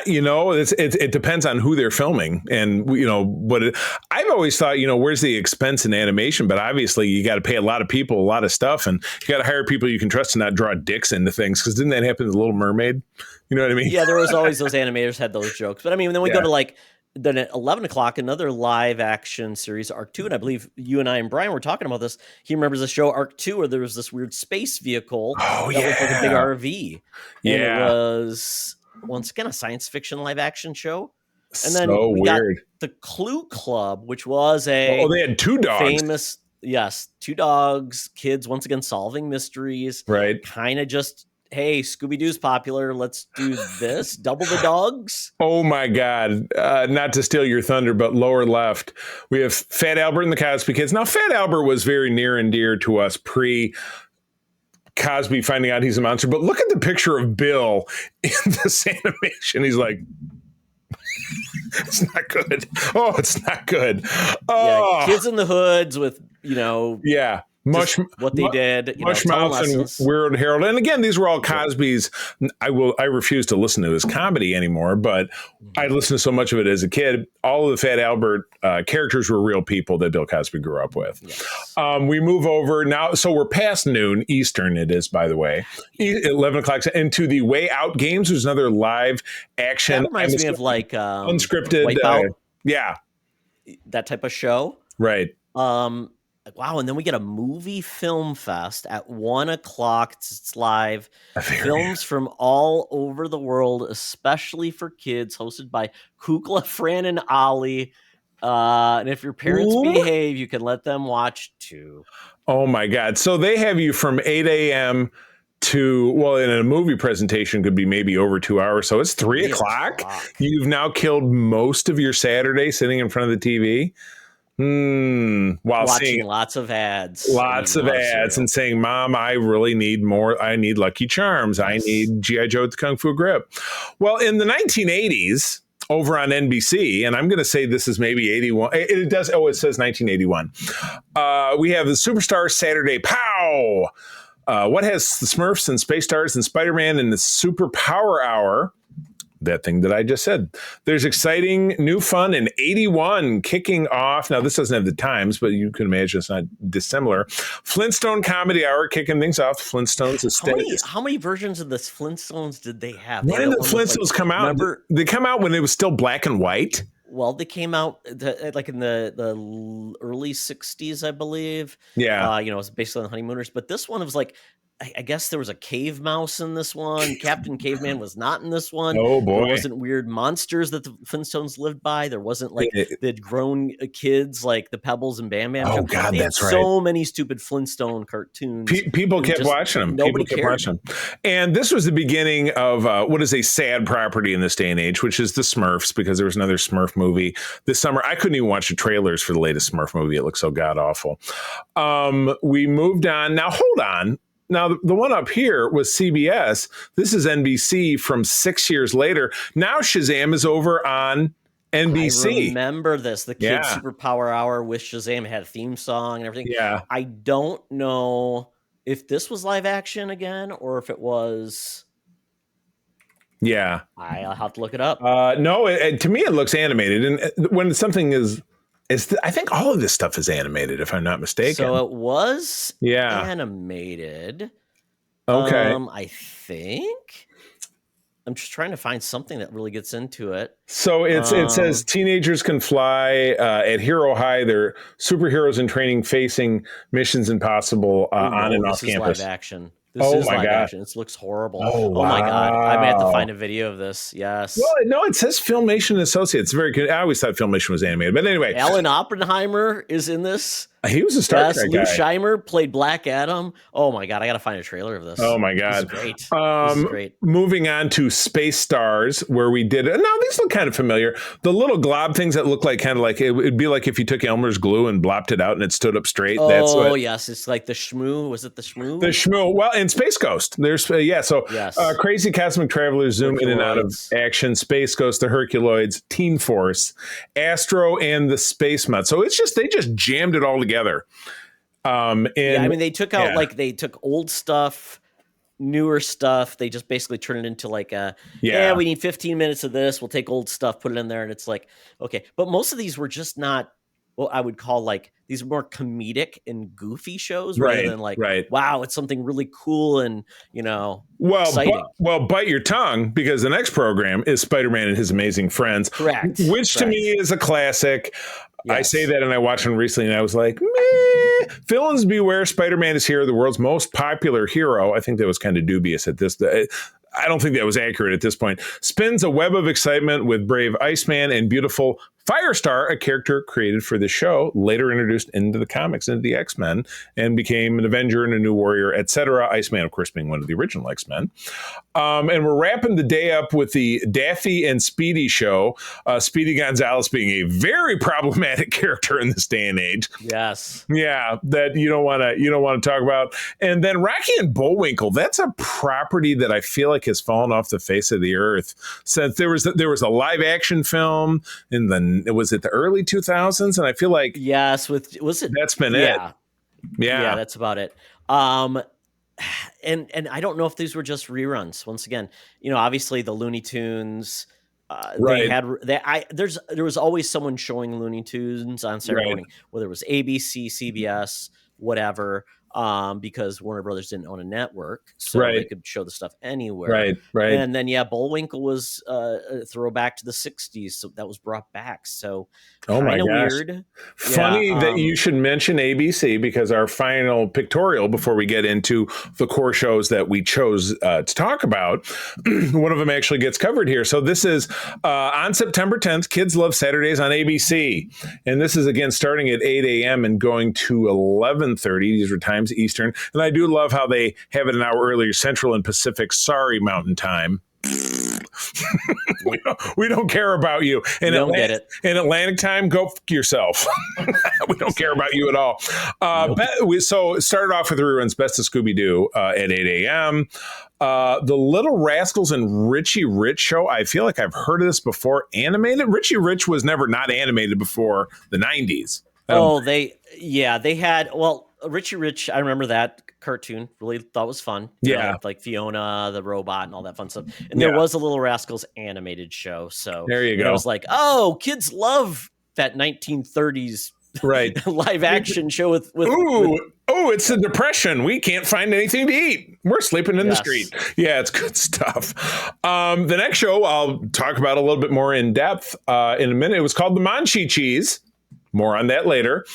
it depends on who they're filming, and I've always thought, where's the expense in animation? But obviously, you got to pay a lot of people, a lot of stuff, and you got to hire people you can trust to not draw dicks into things. Because didn't that happen to The Little Mermaid? You know what I mean? Yeah, there was always those animators had those jokes, but I mean, then we go to then at 11 o'clock, another live action series, Arc 2. And I believe you and I and Brian were talking about this. He remembers the show Arc 2 where there was this weird space vehicle that looked like a big RV. Yeah. And it was, once again, a science fiction live action show. And then we weird. got the Clue Club, which was they had 2 dogs. 2 dogs, kids, once again, solving mysteries. Right. Kind of just, hey, Scooby-Doo's popular. Let's do this. Double the dogs. Oh, my God. Not to steal your thunder, but lower left, we have Fat Albert and the Cosby Kids. Now, Fat Albert was very near and dear to us pre-Cosby finding out he's a monster. But look at the picture of Bill in this animation. He's like, it's not good. Oh, it's not good. Oh. Yeah, Kids in the Hoods with, Yeah. What they did, Mushmouth and Weird Harold, and again, these were all Cosby's. I refuse to listen to his comedy anymore, but I listened to so much of it as a kid. All of the Fat Albert characters were real people that Bill Cosby grew up with. Yes. We move over now, so we're past noon Eastern. It is, by the way, 11 o'clock into the Way Out games. There's another live action. That reminds me of unscripted. Wipeout. Yeah, that type of show. Right. Wow, and then we get a movie film fest at 1 o'clock. It's live. Films from all over the world, especially for kids, hosted by Kukla, Fran, and Ollie. And if your parents behave, you can let them watch too. Oh, my God. So they have you from 8 a.m. to, in a movie presentation could be maybe over 2 hours. So it's 3 o'clock. You've now killed most of your Saturday sitting in front of the TV. While watching seeing lots of ads, and saying, "Mom, I really need more. I need Lucky Charms. I need G.I. Joe with the Kung Fu Grip." Well, in the 1980s, over on NBC, and I'm going to say this is maybe 81. It does. Oh, it says 1981. We have the Superstar Saturday Pow. What has the Smurfs and Space Stars and Spider-Man in the Super Power Hour? That thing that I just said. There's exciting new fun in 81 kicking off. Now, this doesn't have the times, but you can imagine it's not dissimilar. Flintstone Comedy Hour kicking things off. Flintstones. How many versions of the Flintstones did they have? When did the Flintstones come out? Remember? They come out when it was still black and white. Well, they came out like in the early 60s, I believe. Yeah. It was basically on the Honeymooners. But this one was like, I guess there was a cave mouse in this one. Captain Caveman was not in this one. Oh, boy. There wasn't weird monsters that the Flintstones lived by. There wasn't like they'd grown kids like the Pebbles and Bam Bam. Oh, God, that's right. So many stupid Flintstone cartoons. People kept watching them. Nobody cared. And this was the beginning of what is a sad property in this day and age, which is the Smurfs, because there was another Smurf movie this summer. I couldn't even watch the trailers for the latest Smurf movie. It looked so god-awful. We moved on. Now, hold on. Now, the one up here was CBS. This is NBC from 6 years later. Now Shazam is over on NBC. I remember this. The Kids Superpower Hour with Shazam had a theme song and everything. Yeah. I don't know if this was live action again or if it was... Yeah. I'll have to look it up. No, to me, it looks animated. And when something is... I think all of this stuff is animated, if I'm not mistaken. So it was animated. Okay. I think. I'm just trying to find something that really gets into it. So it says teenagers can fly at Hero High. They're superheroes in training facing missions impossible on and off campus. Live action. This is live action. It looks horrible. Oh, wow. My God. I may have to find a video of this. Yes. Well, no, it says Filmation Associates. Very good. I always thought Filmation was animated. But anyway. Alan Oppenheimer is in this. He was a Star Trek guy. Lou Scheimer played Black Adam. Oh, my God. I got to find a trailer of this. Oh, my God. This is great. This is great. Moving on to Space Stars, where we did it. Now, these look kind of familiar. The little glob things that look like kind of like, it would be like if you took Elmer's glue and blopped it out and it stood up straight. Oh, yes. It's like the Shmoo. Was it the Shmoo? The Shmoo. Well, and Space Ghost. There's, crazy cosmic travelers zoom in and out of action. Space Ghost, the Herculoids, Teen Force, Astro, and the Space Mud. So it's just, they just jammed it all together. They took out they took old stuff, newer stuff. They just basically turned it into like we need 15 minutes of this. We'll take old stuff, put it in there, and it's like, okay. But most of these were just not what I would call like, these are more comedic and goofy shows rather than like, wow, it's something really cool and, exciting. Bite your tongue, because the next program is Spider-Man and His Amazing Friends. Correct. Which to me is a classic. Yes. I say that, and I watched one recently, and I was like, meh. Villains beware, Spider-Man is here, the world's most popular hero. I think that was kind of dubious at this. I don't think that was accurate at this point. Spins a web of excitement with brave Iceman and beautiful Firestar, a character created for the show, later introduced into the comics, into the X-Men, and became an Avenger and a new warrior, etc. Iceman, of course, being one of the original X-Men. And we're wrapping the day up with the Daffy and Speedy show. Speedy Gonzalez being a very problematic character in this day and age. Yes. Yeah, that you don't want to talk about. And then Rocky and Bullwinkle. That's a property that I feel like has fallen off the face of the earth since there was a live action film in the early 2000s, and I feel like that's been it. Yeah, that's about it. And I don't know if these were just reruns. Once again, obviously the Looney Tunes. There was always someone showing Looney Tunes on Saturday morning, whether it was ABC, CBS, whatever. Because Warner Brothers didn't own a network, so they could show the stuff anywhere. Right. And then Bullwinkle was a throwback to the 60s, so that was brought back. So kind of weird. Funny that you should mention ABC, because our final pictorial before we get into the core shows that we chose to talk about, one of them actually gets covered here. So this is on September 10th, Kids Love Saturdays on ABC. And this is again starting at 8 a.m. and going to 11:30. These are times Eastern, and I do love how they have it an hour earlier Central and Pacific. Sorry, Mountain Time. we don't care about you. And don't get it. In Atlantic time, go fuck yourself. We don't care about you at all. So it started off with reruns Best of Scooby-Doo at 8 a.m. The Little Rascals and Richie Rich show. I feel like I've heard of this before. Animated? Richie Rich was never not animated before the 90s. They had, Richie Rich, I remember that cartoon, really thought was fun. Yeah. Like Fiona, the robot, and all that fun stuff. And there was a Little Rascals animated show. So there you go. I was like, kids love that 1930s live action show with it's the Depression. We can't find anything to eat. We're sleeping in the street. Yeah, it's good stuff. The next show I'll talk about a little bit more in depth in a minute. It was called The Monchhichis. More on that later.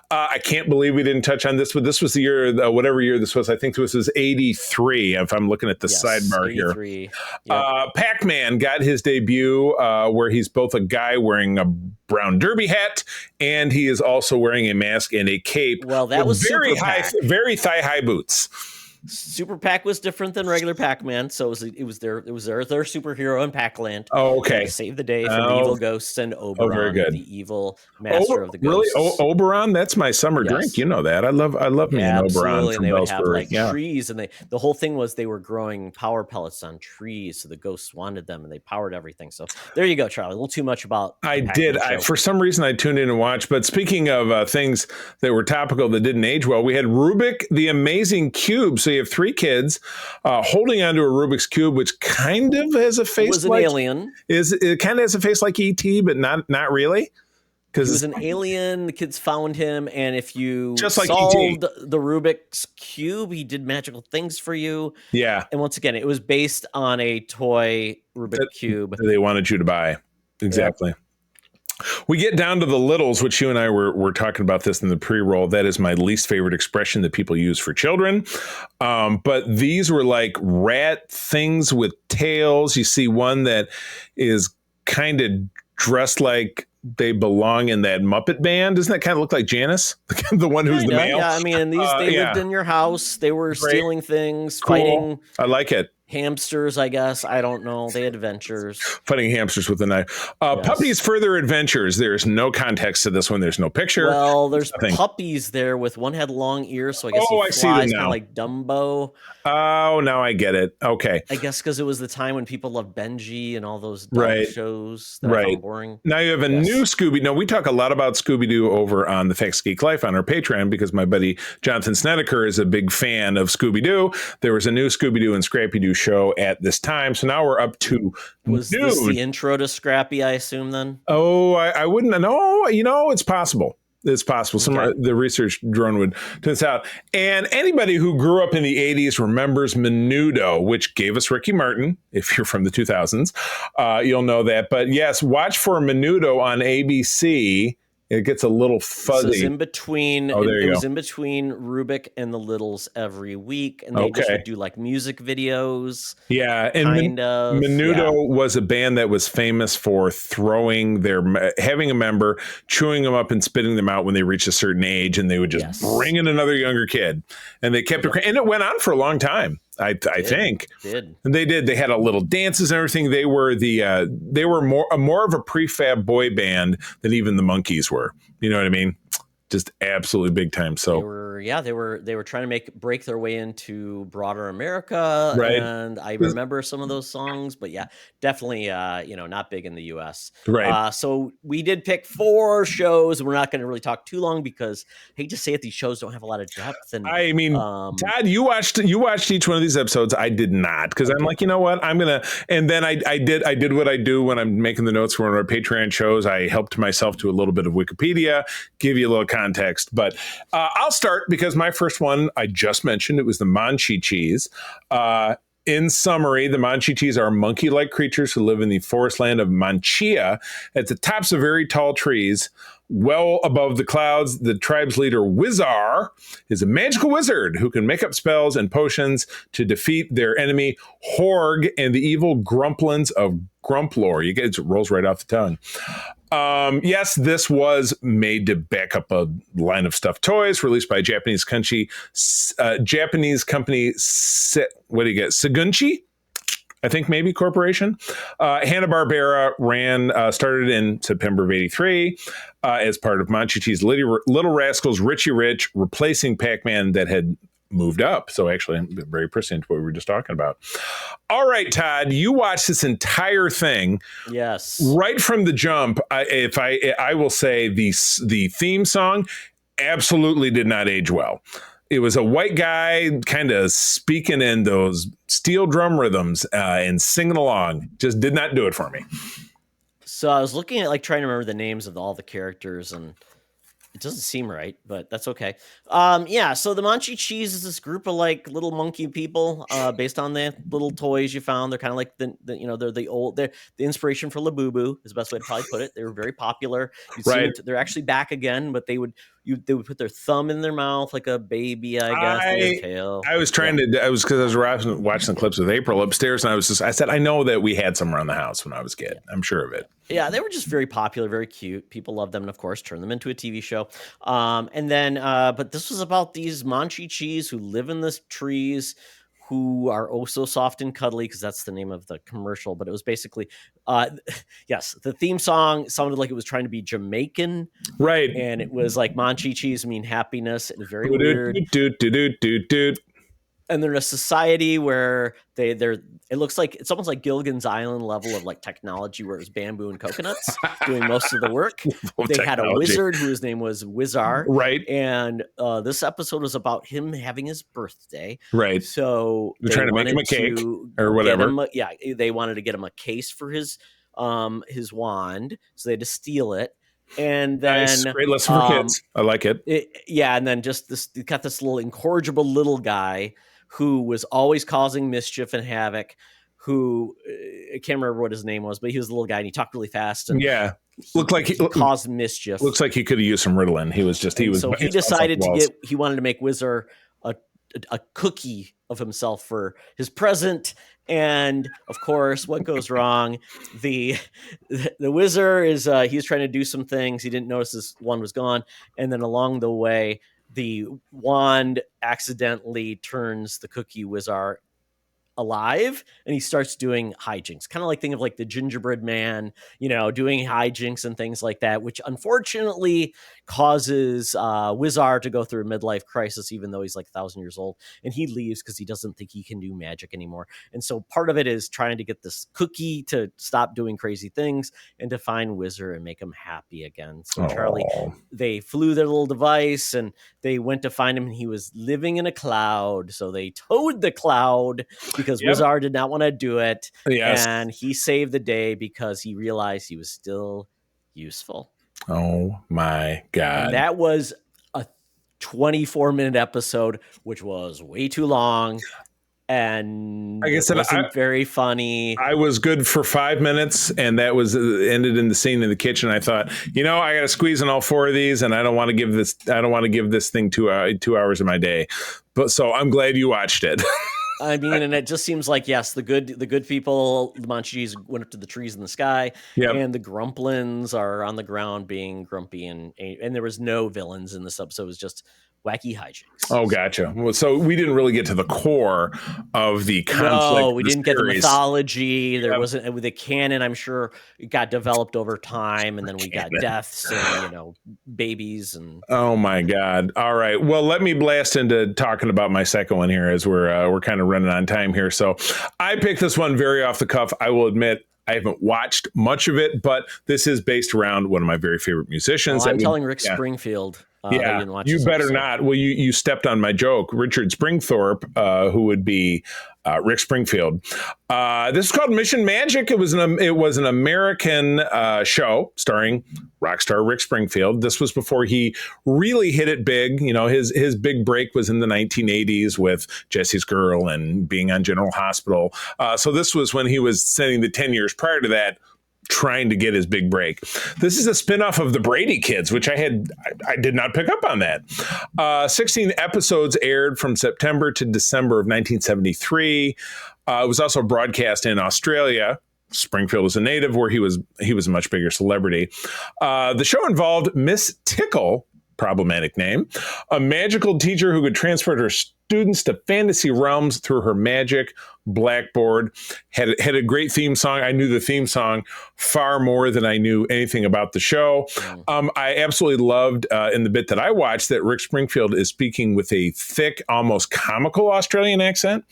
I can't believe we didn't touch on this, but this was the year, whatever year this was. I think this was 83, if I'm looking at the sidebar 83. Here. Yep. Pac-Man got his debut where he's both a guy wearing a brown derby hat, and he is also wearing a mask and a cape. Well, that was very thigh-high boots. Super Pac was different than regular Pac-Man, so it was their superhero in Pac-Land. Oh, okay. Save the day from the evil ghosts and Oberon, very good. The evil master of the ghosts. Really, Oberon? That's my summer drink. You know that. I love me an Oberon. And they would have trees, and the whole thing was they were growing power pellets on trees, so the ghosts wanted them, and they powered everything. So there you go, Charlie. A little too much about. I did. For some reason, I tuned in and watched. But speaking of things that were topical that didn't age well, we had Rubik the Amazing Cube. So you have three kids holding onto a Rubik's Cube, which kind of has a face was an alien. It kind of has a face like E.T., but not really. Because he was an alien. The kids found him, and if you just like solved the Rubik's Cube, he did magical things for you. Yeah. And once again, it was based on a toy Rubik's Cube they wanted you to buy. Exactly. Yeah. We get down to the littles, which you and I were talking about this in the pre-roll. That is my least favorite expression that people use for children. But these were like rat things with tails. You see one that is kind of dressed like they belong in that Muppet Band. Doesn't that kind of look like Janice? The one who's the male? Yeah, I mean, they lived in your house. They were stealing things, fighting. I like it. Hamsters, I guess. I don't know. They had adventures. Fighting hamsters with a knife. Puppies Further Adventures. There's no context to this one. There's no picture. Well, there's puppies there with one had long ears, so I guess he flies kind of like Dumbo. Oh, now I get it. Okay. I guess because it was the time when people loved Benji and all those dog shows that I found boring. Now you have a new Scooby. Now, we talk a lot about Scooby-Doo over on the Facts Geek Life on our Patreon because my buddy Jonathan Snedeker is a big fan of Scooby-Doo. There was a new Scooby-Doo and Scrappy-Doo show at this time. So now we're up to Was this the intro to Scrappy, I assume, then? Oh, I wouldn't know. It's possible. It's possible. The research drone would turn this out. And anybody who grew up in the 80s remembers Menudo, which gave us Ricky Martin. If you're from the 2000s, you'll know that. But yes, watch for Menudo on ABC. It gets a little fuzzy. So it was in between. It was in between Rubik and the Littles every week, and they just would do like music videos. Yeah, and Menudo was a band that was famous for having a member, chewing them up and spitting them out when they reached a certain age, and they would just bring in another younger kid, and they kept it, and it went on for a long time. I think. And they did. They had a little dances and everything. They were more of a prefab boy band than even the Monkees were. You know what I mean? Just absolutely big time. So they were trying to break their way into broader America. Right. And I remember some of those songs, but yeah, definitely not big in the US. Right. So we did pick 4 shows. We're not going to really talk too long because I hate to say it, these shows don't have a lot of depth. And I mean, Todd, you watched each one of these episodes. I did not, because I'm like, you know what? I'm gonna, and then I did what I do when I'm making the notes for one of our Patreon shows. I helped myself to a little bit of Wikipedia, give you a little context. But I'll start because my first one I just mentioned, it was the Monchhichis. In summary, the Monchhichis are monkey-like creatures who live in the forest land of Manchia at the tops of very tall trees. Well above the clouds, the tribe's leader, Wizar, is a magical wizard who can make up spells and potions to defeat their enemy, Horg, and the evil Grumplins of Grumplore. It rolls right off the tongue. Yes, this was made to back up a line of stuffed toys released by Japanese company, Segunchi. I think maybe Corporation. Hanna-Barbera started in September of 83 as part of Monchi Cheese Little Rascals, Richie Rich, replacing Pac-Man that had moved up. So actually, very prescient to what we were just talking about. All right, Todd, you watched this entire thing. Yes. Right from the jump. I will say the theme song absolutely did not age well. It was a white guy kind of speaking in those steel drum rhythms and singing along. Just did not do it for me. So I was looking at like trying to remember the names of all the characters, and it doesn't seem right, but that's okay. Yeah, so the Monchi Cheese is this group of like little monkey people based on the little toys you found. They're kind of like they're the inspiration for Labubu is the best way to probably put it. They were very popular. Right. They're actually back again, but they would put their thumb in their mouth like a baby, I guess. Their tail. I was trying to. I was watching the clips with April upstairs, and I said, I know that we had some around the house when I was a kid. I'm sure of it. Yeah, they were just very popular, very cute. People loved them, and of course, turned them into a TV show. And then, but this was about these Monchi Cheese who live in the trees, who are oh so soft and cuddly, because that's the name of the commercial. But it was basically, yes, the theme song sounded like it was trying to be Jamaican, right? And it was like Monchi Cheese mean happiness, and very weird. And they're in a society where it looks like it's almost like Gilligan's Island level of like technology, where it was bamboo and coconuts doing most of the work. They had a wizard whose name was Wizard, right? And this episode was about him having his birthday, right? So they're trying to make him a cake or whatever. They wanted to get him a case for his wand, so they had to steal it. And then nice. Great lesson for kids. I like it. And then just you got this little incorrigible little guy who was always causing mischief and havoc, who I can't remember what his name was, but he was a little guy and he talked really fast. And looked like he caused mischief. Looks like he could have used some Ritalin. He decided he wanted to make Whizzer a cookie of himself for his present. And of course, what goes wrong? The Whizzer is he's trying to do some things. He didn't notice his wand was gone, and then along the way, the wand accidentally turns the cookie Whizzer alive, and he starts doing hijinks, kind of like think of like the gingerbread man, doing hijinks and things like that, which unfortunately causes Wizard to go through a midlife crisis, even though he's like 1,000 years old, and he leaves because he doesn't think he can do magic anymore. And so part of it is trying to get this cookie to stop doing crazy things and to find Wizard and make him happy again. So Charlie, they flew their little device and they went to find him, and he was living in a cloud. So they towed the cloud because Wizard did not want to do it. Yes. And he saved the day because he realized he was still useful. Oh my God. And that was a 24-minute episode, which was way too long. And like I said, it wasn't very funny. I was good for 5 minutes, and that was ended in the scene in the kitchen. I thought, I got to squeeze in all 4 of these, and I don't want to give this thing 2 hours of my day. But so I'm glad you watched it. I mean, and it just seems like, yes, the good people, the Monchis went up to the trees in the sky, and the Grumplins are on the ground being grumpy, and there was no villains in this episode. It was just wacky hijinks. Oh, gotcha. Well, so we didn't really get to the core of the conflict. No, we didn't get the mythology. There wasn't with the canon. I'm sure it got developed over time, and then we got deaths and babies and. Oh my God! All right. Well, let me blast into talking about my second one here, as we're kind of running on time here. So I picked this one very off the cuff. I will admit, I haven't watched much of it, but this is based around one of my very favorite musicians. I'm telling Rick Springfield. You better not. Well, you stepped on my joke. Richard Springthorpe, who would be Rick Springfield. This is called Mission Magic. It was an American show starring rock star Rick Springfield. This was before he really hit it big. His big break was in the 1980s with Jesse's Girl and being on General Hospital. So this was when he was spending the 10 years prior to that trying to get his big break. This is a spinoff of the Brady Kids, which I did not pick up on that. 16 episodes aired from September to December of 1973. It was also broadcast in Australia. Springfield is a native, where he was a much bigger celebrity. The show involved Miss Tickle, problematic name, a magical teacher who could transport her students to fantasy realms through her magic blackboard. Had a great theme song. I knew the theme song far more than I knew anything about the show. I absolutely loved in the bit that I watched that Rick Springfield is speaking with a thick, almost comical Australian accent,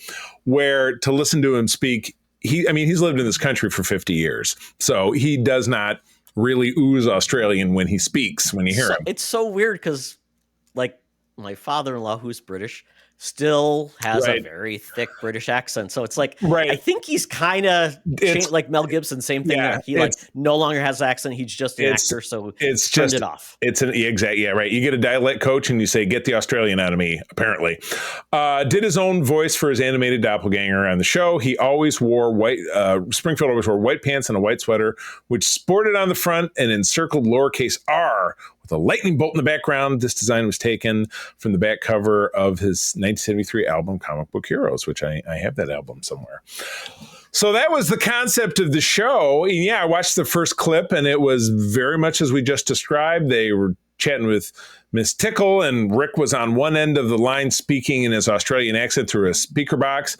where to listen to him speak, he's lived in this country for 50 years. So he does not really ooze Australian when he speaks, when you hear him. It's so weird because, like, my father-in-law, who's British, still has a very thick British accent. So it's like, I think he's kind of like Mel Gibson, same thing. Yeah, he like no longer has an accent. He's just an actor. So it's turned it off. It's an exact. Yeah, right. You get a dialect coach and you say, get the Australian out of me, apparently. Did his own voice for his animated doppelganger on the show. He always wore Springfield always wore white pants and a white sweater, which sported on the front and encircled lowercase r with a lightning bolt in the background. This design was taken from the back cover of his 1973 album, Comic Book Heroes, which I have that album somewhere. So that was the concept of the show. And yeah, I watched the first clip, and it was very much as we just described. They were chatting with Miss Tickle, and Rick was on one end of the line speaking in his Australian accent through a speaker box,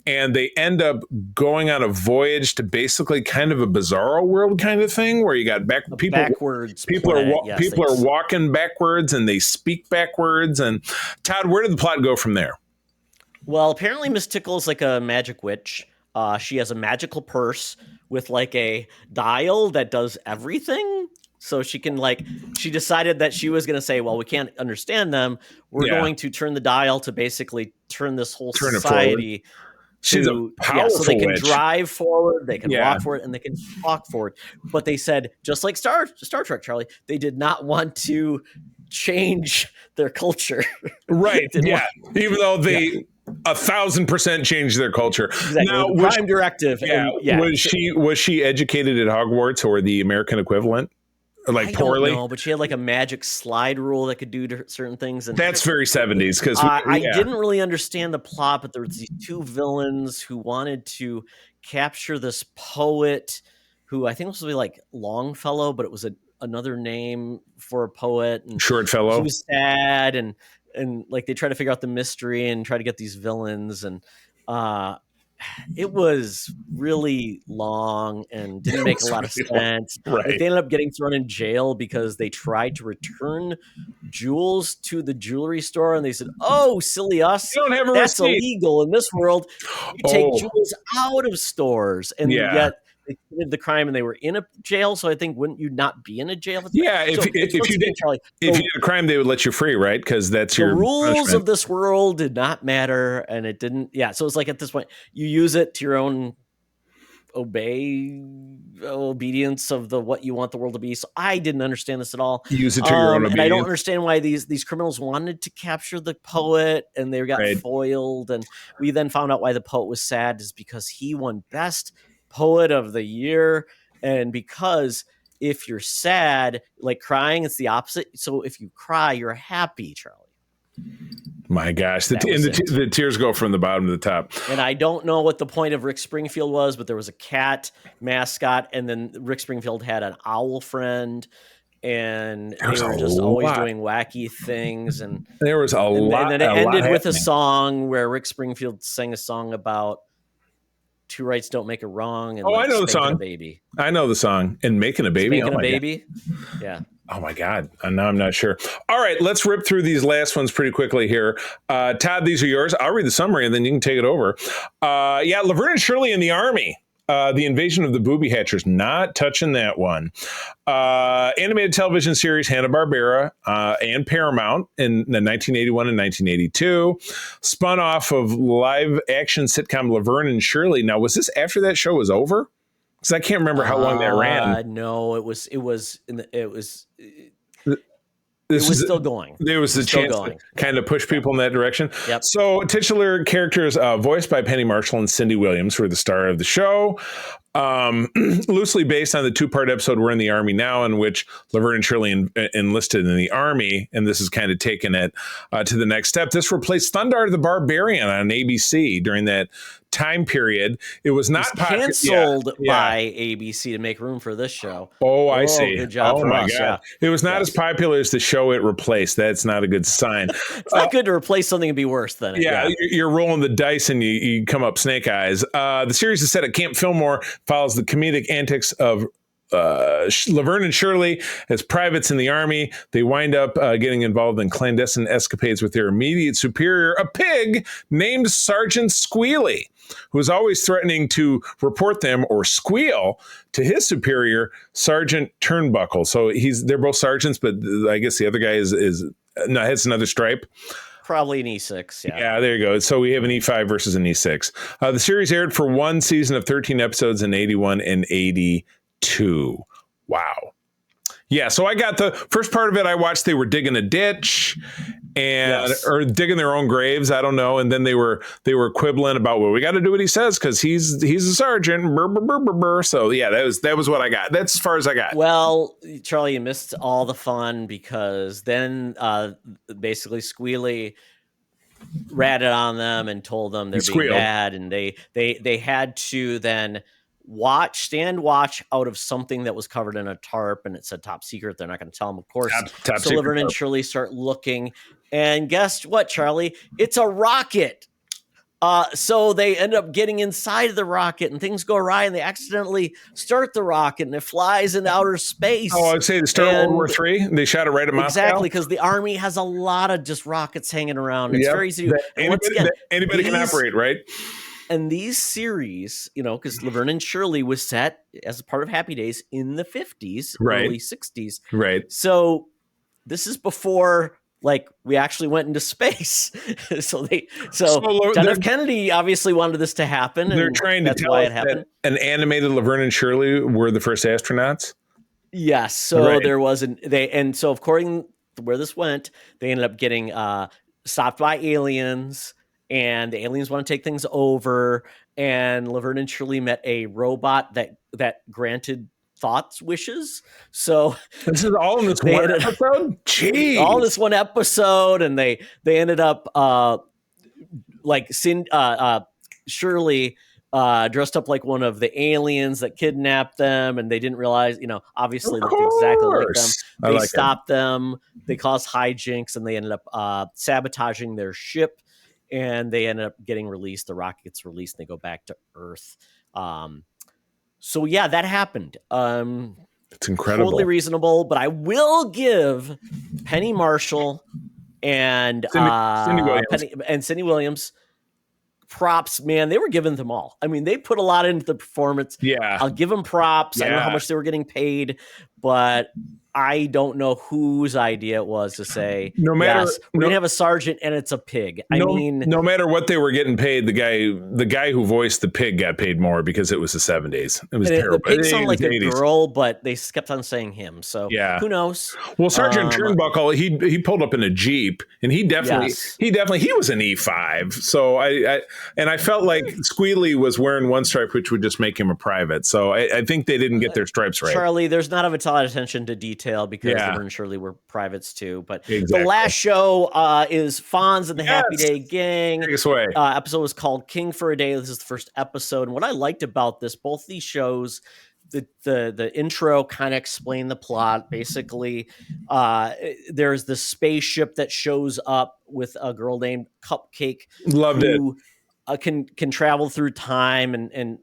and they end up going on a voyage to basically kind of a bizarro world kind of thing where you got backwards. People are walking backwards and they speak backwards. And Todd, where did the plot go from there? Well, apparently Miss Tickle is like a magic witch. She has a magical purse with like a dial that does everything. So she can she decided that she was going to say, well, we can't understand them. We're going to turn the dial to basically turn this whole society. She's a powerful so they can witch. Drive forward, they can walk forward, and they can talk forward. But they said, just like Star Trek, Charlie, they did not want to change their culture. Right. Even though they 1,000% changed their culture. Exactly. Now, prime directive. Was she educated at Hogwarts or the American equivalent? Like poorly? I don't know, but she had like a magic slide rule that could do certain things. And that's very 70s. Because I didn't really understand the plot, but there was these two villains who wanted to capture this poet who I think was supposed to be like Longfellow, but it was another name for a poet. And Short Fellow. He was sad, and like they try to figure out the mystery and try to get these villains, and it was really long and didn't make a lot of sense. Right. Like they ended up getting thrown in jail because they tried to return jewels to the jewelry store, and they said, "Oh, silly us! You don't have a That's receipt. illegal in this world. You take jewels out of stores." And yet they committed the crime, and they were in a jail. So I think, wouldn't you not be in a jail? Yeah, if you did, Charlie, if you did a crime, they would let you free, right? Because that's your rules punishment. Of this world did not matter, and it didn't. Yeah, so it's like at this point, you use it to your own obedience of what you want the world to be. So I didn't understand this at all. Use it to your own obedience. And I don't understand why these criminals wanted to capture the poet, and they got foiled. And we then found out why the poet was sad is because he won Best Poet of the Year, and because if you're sad, like crying, it's the opposite. So if you cry, you're happy, Charlie. My gosh, the tears go from the bottom to the top. And I don't know what the point of Rick Springfield was, but there was a cat mascot, and then Rick Springfield had an owl friend, and they were just always doing wacky things. And there was a lot. And then it ended with a song where Rick Springfield sang a song about two rights don't make a wrong. And I know the song. Baby. I know the song. And making a baby. Making a baby. God. Yeah. Oh my God. Now I'm not sure. All right, let's rip through these last ones pretty quickly here. Todd, these are yours. I'll read the summary and then you can take it over. Laverne and Shirley in the Army. The Invasion of the Booby Hatchers. Not touching that one. Animated television series Hanna-Barbera and Paramount in 1981 and 1982. Spun off of live action sitcom Laverne and Shirley. Now, was this after that show was over? Because I can't remember how long that ran. No, it was still going. There was a chance to kind of push people in that direction. Yep. So titular characters voiced by Penny Marshall and Cindy Williams were the star of the show. loosely based on the 2-part episode We're in the Army Now, in which Laverne and Shirley enlisted in the Army, and this is kind of taking it to the next step. This replaced Thundar the Barbarian on ABC during that time period. It was not canceled by ABC to make room for this show. Oh, I see. Good job for us. God. Yeah. It was not as popular as the show it replaced. That's not a good sign. It's not good to replace something and be worse than it. Yeah, you're rolling the dice and you come up snake eyes. The series is set at Camp Fillmore, follows the comedic antics of Laverne and Shirley as privates in the Army. They wind up getting involved in clandestine escapades with their immediate superior, a pig named Sergeant Squealy, who is always threatening to report them or squeal to his superior, Sergeant Turnbuckle. So they're both sergeants, but I guess the other guy has another stripe. Probably an E6. Yeah, there you go. So we have an E5 versus an E6. The series aired for one season of 13 episodes in 81 and 82. Wow. Yeah, so I got the first part of it. I watched they were digging a ditch or digging their own graves. I don't know. And then they were quibbling about, well, we got to do what he says because he's a sergeant. Burr, burr, burr, burr, burr. So yeah, that was what I got. That's as far as I got. Well, Charlie, you missed all the fun because then basically Squealy ratted on them and told them they're being bad, and they had to then watch out of something that was covered in a tarp, and it said top secret. They're not going to tell them, of course. Top so Laverne and Shirley start looking, and guess what, Charlie? It's a rocket. So they end up getting inside of the rocket, and things go awry, and they accidentally start the rocket, and it flies into outer space. Oh, I'd say the start of World War III. They shot it right at Moscow. Exactly, because the Army has a lot of just rockets hanging around. It's very easy. Anybody can operate, right? And these series, because Laverne and Shirley was set as a part of Happy Days in the 50s, early 60s. Right. So this is before we actually went into space. so John F. Kennedy obviously wanted this to happen. They're trying to tell us that an animated Laverne and Shirley were the first astronauts. Yes. So there was so according to where this went, they ended up getting stopped by aliens. And the aliens want to take things over. And Laverne and Shirley met a robot that granted thoughts wishes. So this is all in this one episode? Jeez. All in this one episode. And they ended up Shirley dressed up like one of the aliens that kidnapped them. And they didn't realize, obviously looked exactly like them. They stopped them. They caused hijinks, and they ended up sabotaging their ship. And they ended up getting released. The rocket gets released, and they go back to Earth. So yeah, that happened. It's incredible. Totally reasonable. But I will give Penny Marshall and Cindy Williams props. Man, they were giving them all. I mean, they put a lot into the performance. Yeah, I'll give them props. Yeah. I don't know how much they were getting paid, but I don't know whose idea it was to say, we're going to have a sergeant and it's a pig. No matter what they were getting paid, the guy who voiced the pig got paid more because it was the 70s. It was terrible. The pig sounded like a girl, but they kept on saying him. So who knows? Well, Sergeant Turnbuckle, he pulled up in a Jeep, and he definitely was an E5. So I felt like Squealy was wearing one stripe, which would just make him a private. So I think they didn't get their stripes right. Charlie, there's not a lot of attention to detail because Laverne and Shirley were privates too. But the last show is Fonz and the Happy Day Gang. Take us away. Episode was called King for a Day. This is the first episode. And what I liked about both these shows, the intro kind of explained the plot. Basically, there's the spaceship that shows up with a girl named Cupcake. Loved it. Can travel through time, and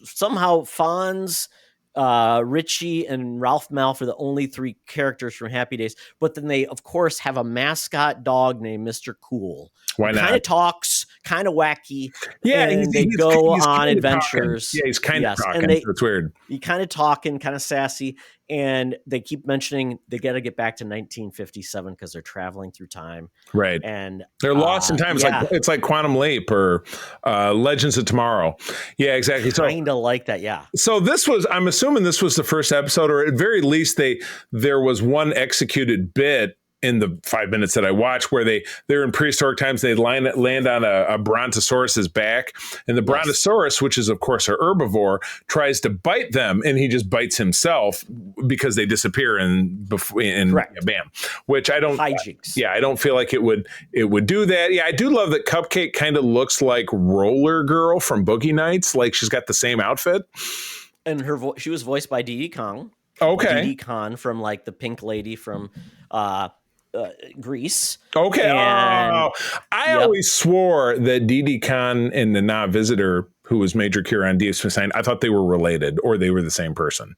somehow Fonz, Richie, and Ralph Malph are the only three characters from Happy Days. But then they, of course, have a mascot dog named Mr. Cool. Why not? Kind of talks, kind of wacky. Yeah, and they go on adventures. Talking. Yeah, he's kind of talking. It's weird. He kind of talking, kind of sassy. And they keep mentioning they got to get back to 1957 because they're traveling through time. Right. And they're lost in time. It's like Quantum Leap or Legends of Tomorrow. Yeah, exactly. So, kind of like that. Yeah. So I'm assuming this was the first episode, or at very least there was one executed bit in the 5 minutes that I watched, where they're in prehistoric times. They land on a brontosaurus's back, and the brontosaurus, which is of course a herbivore, tries to bite them, and he just bites himself because they disappear and bam. Which I don't. Hijinks. I don't feel like it would do that. Yeah, I do love that Cupcake kind of looks like Roller Girl from Boogie Nights. Like she's got the same outfit. And she was voiced by Dee Dee Kong. Okay. Dee Dee Kong from like the pink lady from Grease. Okay. And, I always swore that Dee Dee Kong and the Nah Visitor, who was Major Kira on Deep Space Nine, I thought they were related or they were the same person.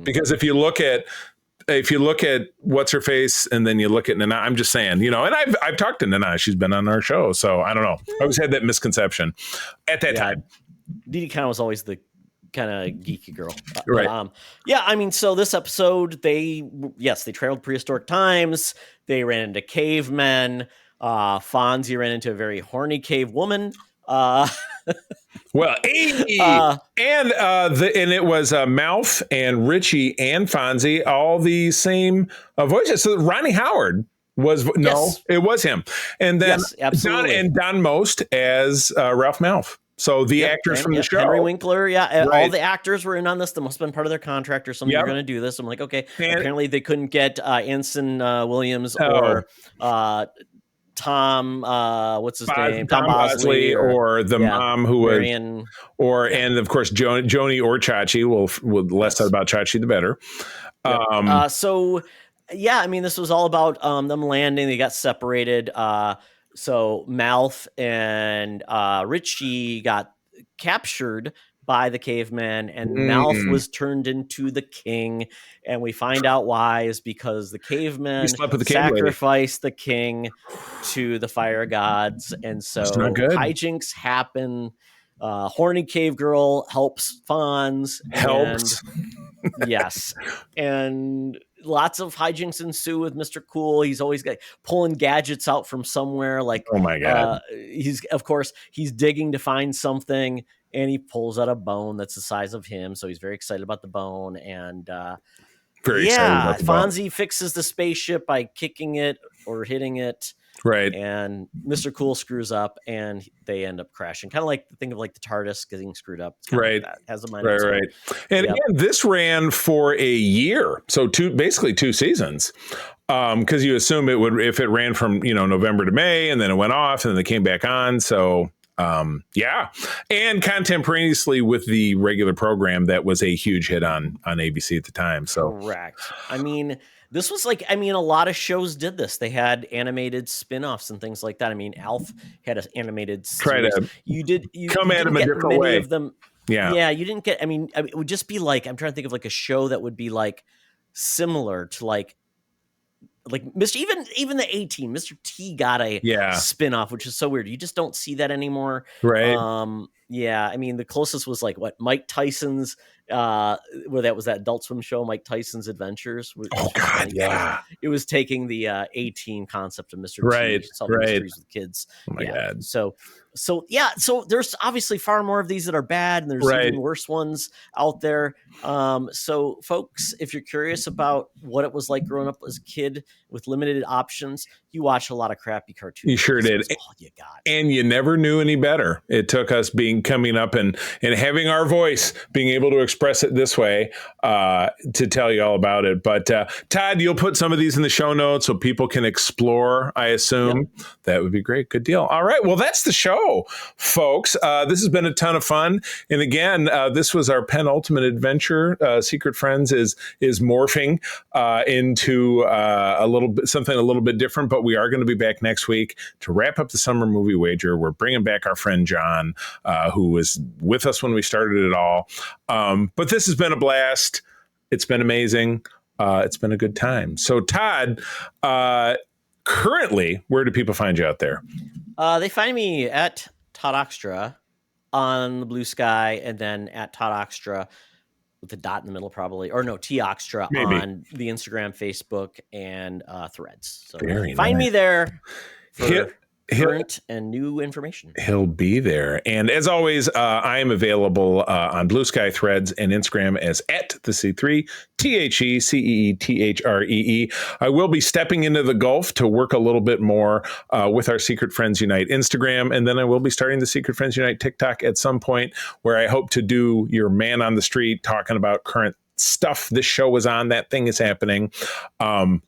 Because if you look at what's her face and then you look at Nana, I'm just saying, and I've talked to Nana. She's been on our show, so I don't know. I always had that misconception at that time. Dee Dee Kong was always the kind of geeky girl, right? So this episode, they traveled prehistoric times. They ran into cavemen. Fonzie ran into a very horny cave woman. And it was Malf and Richie and Fonzie, all the same voices. So Ronnie Howard it was him, and then Don Most as Ralph Malf. So the actors from the show, Henry Winkler, all the actors were in on this. They must have been part of their contract or something. You're going to do this. I'm like, okay. And apparently they couldn't get Anson Williams or Tom, what's his name? Tom Bosley or the mom who Marion, and of course Joni or Chachi. Well, the less said about Chachi, the better. This was all about them landing. They got separated. So Malf and Richie got captured by the caveman, and Malf was turned into the king. And we find out why is because the caveman sacrificed the king to the fire gods. And so hijinks happen. Horny cave girl helps Fonz. Yes. And lots of hijinks ensue with Mr. Cool. He's always pulling gadgets out from somewhere. Like, oh my God. He's digging to find something, and he pulls out a bone that's the size of him. So he's very excited about the bone. And Fonzie fixes the spaceship by kicking it or hitting it. Right. And Mr. Cool screws up and they end up crashing. Kind of like think of like the TARDIS getting screwed up. Right. Like that. Has a right. And again, this ran for a year. So basically 2 seasons. Because you assume it would, if it ran from, November to May, and then it went off and then they came back on. So and contemporaneously with the regular program that was a huge hit on ABC at the time. So correct. I mean, this was a lot of shows did this. They had animated spin-offs and things like that. I mean, Alf had an animated series. You come at them a different way. Of them, yeah. You didn't get. It would just be like, I'm trying to think of like a show that would be like similar to like Mr. Even the A-Team, Mr. T got a spin-off, which is so weird. You just don't see that anymore. Right. The closest was like Mike Tyson's where that was that Adult Swim show, Mike Tyson's Adventures. It was taking the A-Team concept of Mr. T, solving mysteries with kids. Oh my God. So there's obviously far more of these that are bad, and there's even worse ones out there. So folks, if you're curious about what it was like growing up as a kid with limited options, you watch a lot of crappy cartoons. You sure did. That's all you got. And you never knew any better. It took us coming up and having our voice, being able to express it this way to tell you all about it. But Todd, you'll put some of these in the show notes so people can explore, I assume. Yep. That would be great. Good deal. All right. Well, that's the show, folks. This has been a ton of fun. And again, this was our penultimate adventure. Secret Friends is morphing into something a little bit different, but we are going to be back next week to wrap up the summer movie wager. We're bringing back our friend John, who was with us when we started it all. But this has been a blast. It's been amazing. It's been a good time. So Todd, currently, where do people find you out there? They find me at Todd Oxtra on the Blue Sky, and then at Todd Oxtra with a dot in the middle, probably, or no, T Oxtra on the Instagram, Facebook, and Threads. So find me there. current and new information. He'll be there. And as always, I am available on Blue Sky, Threads, and Instagram as @the C3THECEETHREE. I will be stepping into the Gulf to work a little bit more with our Secret Friends Unite Instagram. And then I will be starting the Secret Friends Unite TikTok at some point, where I hope to do your man on the street talking about current stuff this show was on. That thing is happening.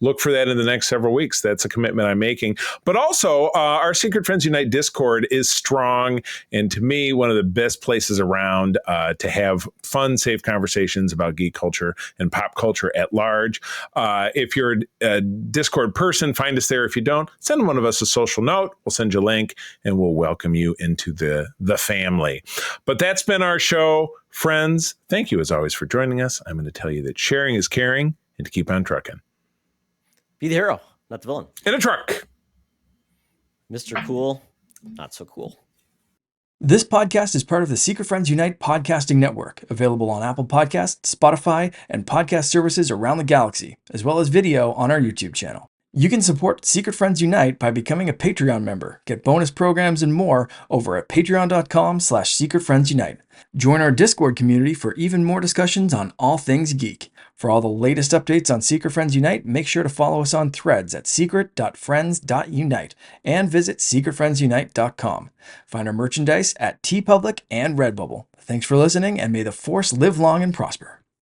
Look for that in the next several weeks. That's a commitment I'm making. But also, our Secret Friends Unite Discord is strong, and to me, one of the best places around to have fun, safe conversations about geek culture and pop culture at large. If you're a Discord person, find us there. If you don't, send one of us a social note. We'll send you a link, and we'll welcome you into the family. But that's been our show. Friends, thank you as always for joining us. I'm going to tell you that sharing is caring, and to keep on trucking. Be the hero, not the villain. In a truck. Mr. Cool, not so cool. This podcast is part of the Secret Friends Unite podcasting network, available on Apple Podcasts, Spotify, and podcast services around the galaxy, as well as video on our YouTube channel. You can support Secret Friends Unite by becoming a Patreon member, get bonus programs and more over at patreon.com/secretfriendsunite. Join our Discord community for even more discussions on all things geek. For all the latest updates on Secret Friends Unite, make sure to follow us on Threads at secret.friends.unite and visit secretfriendsunite.com. Find our merchandise at TeePublic and Redbubble. Thanks for listening, and may the Force live long and prosper.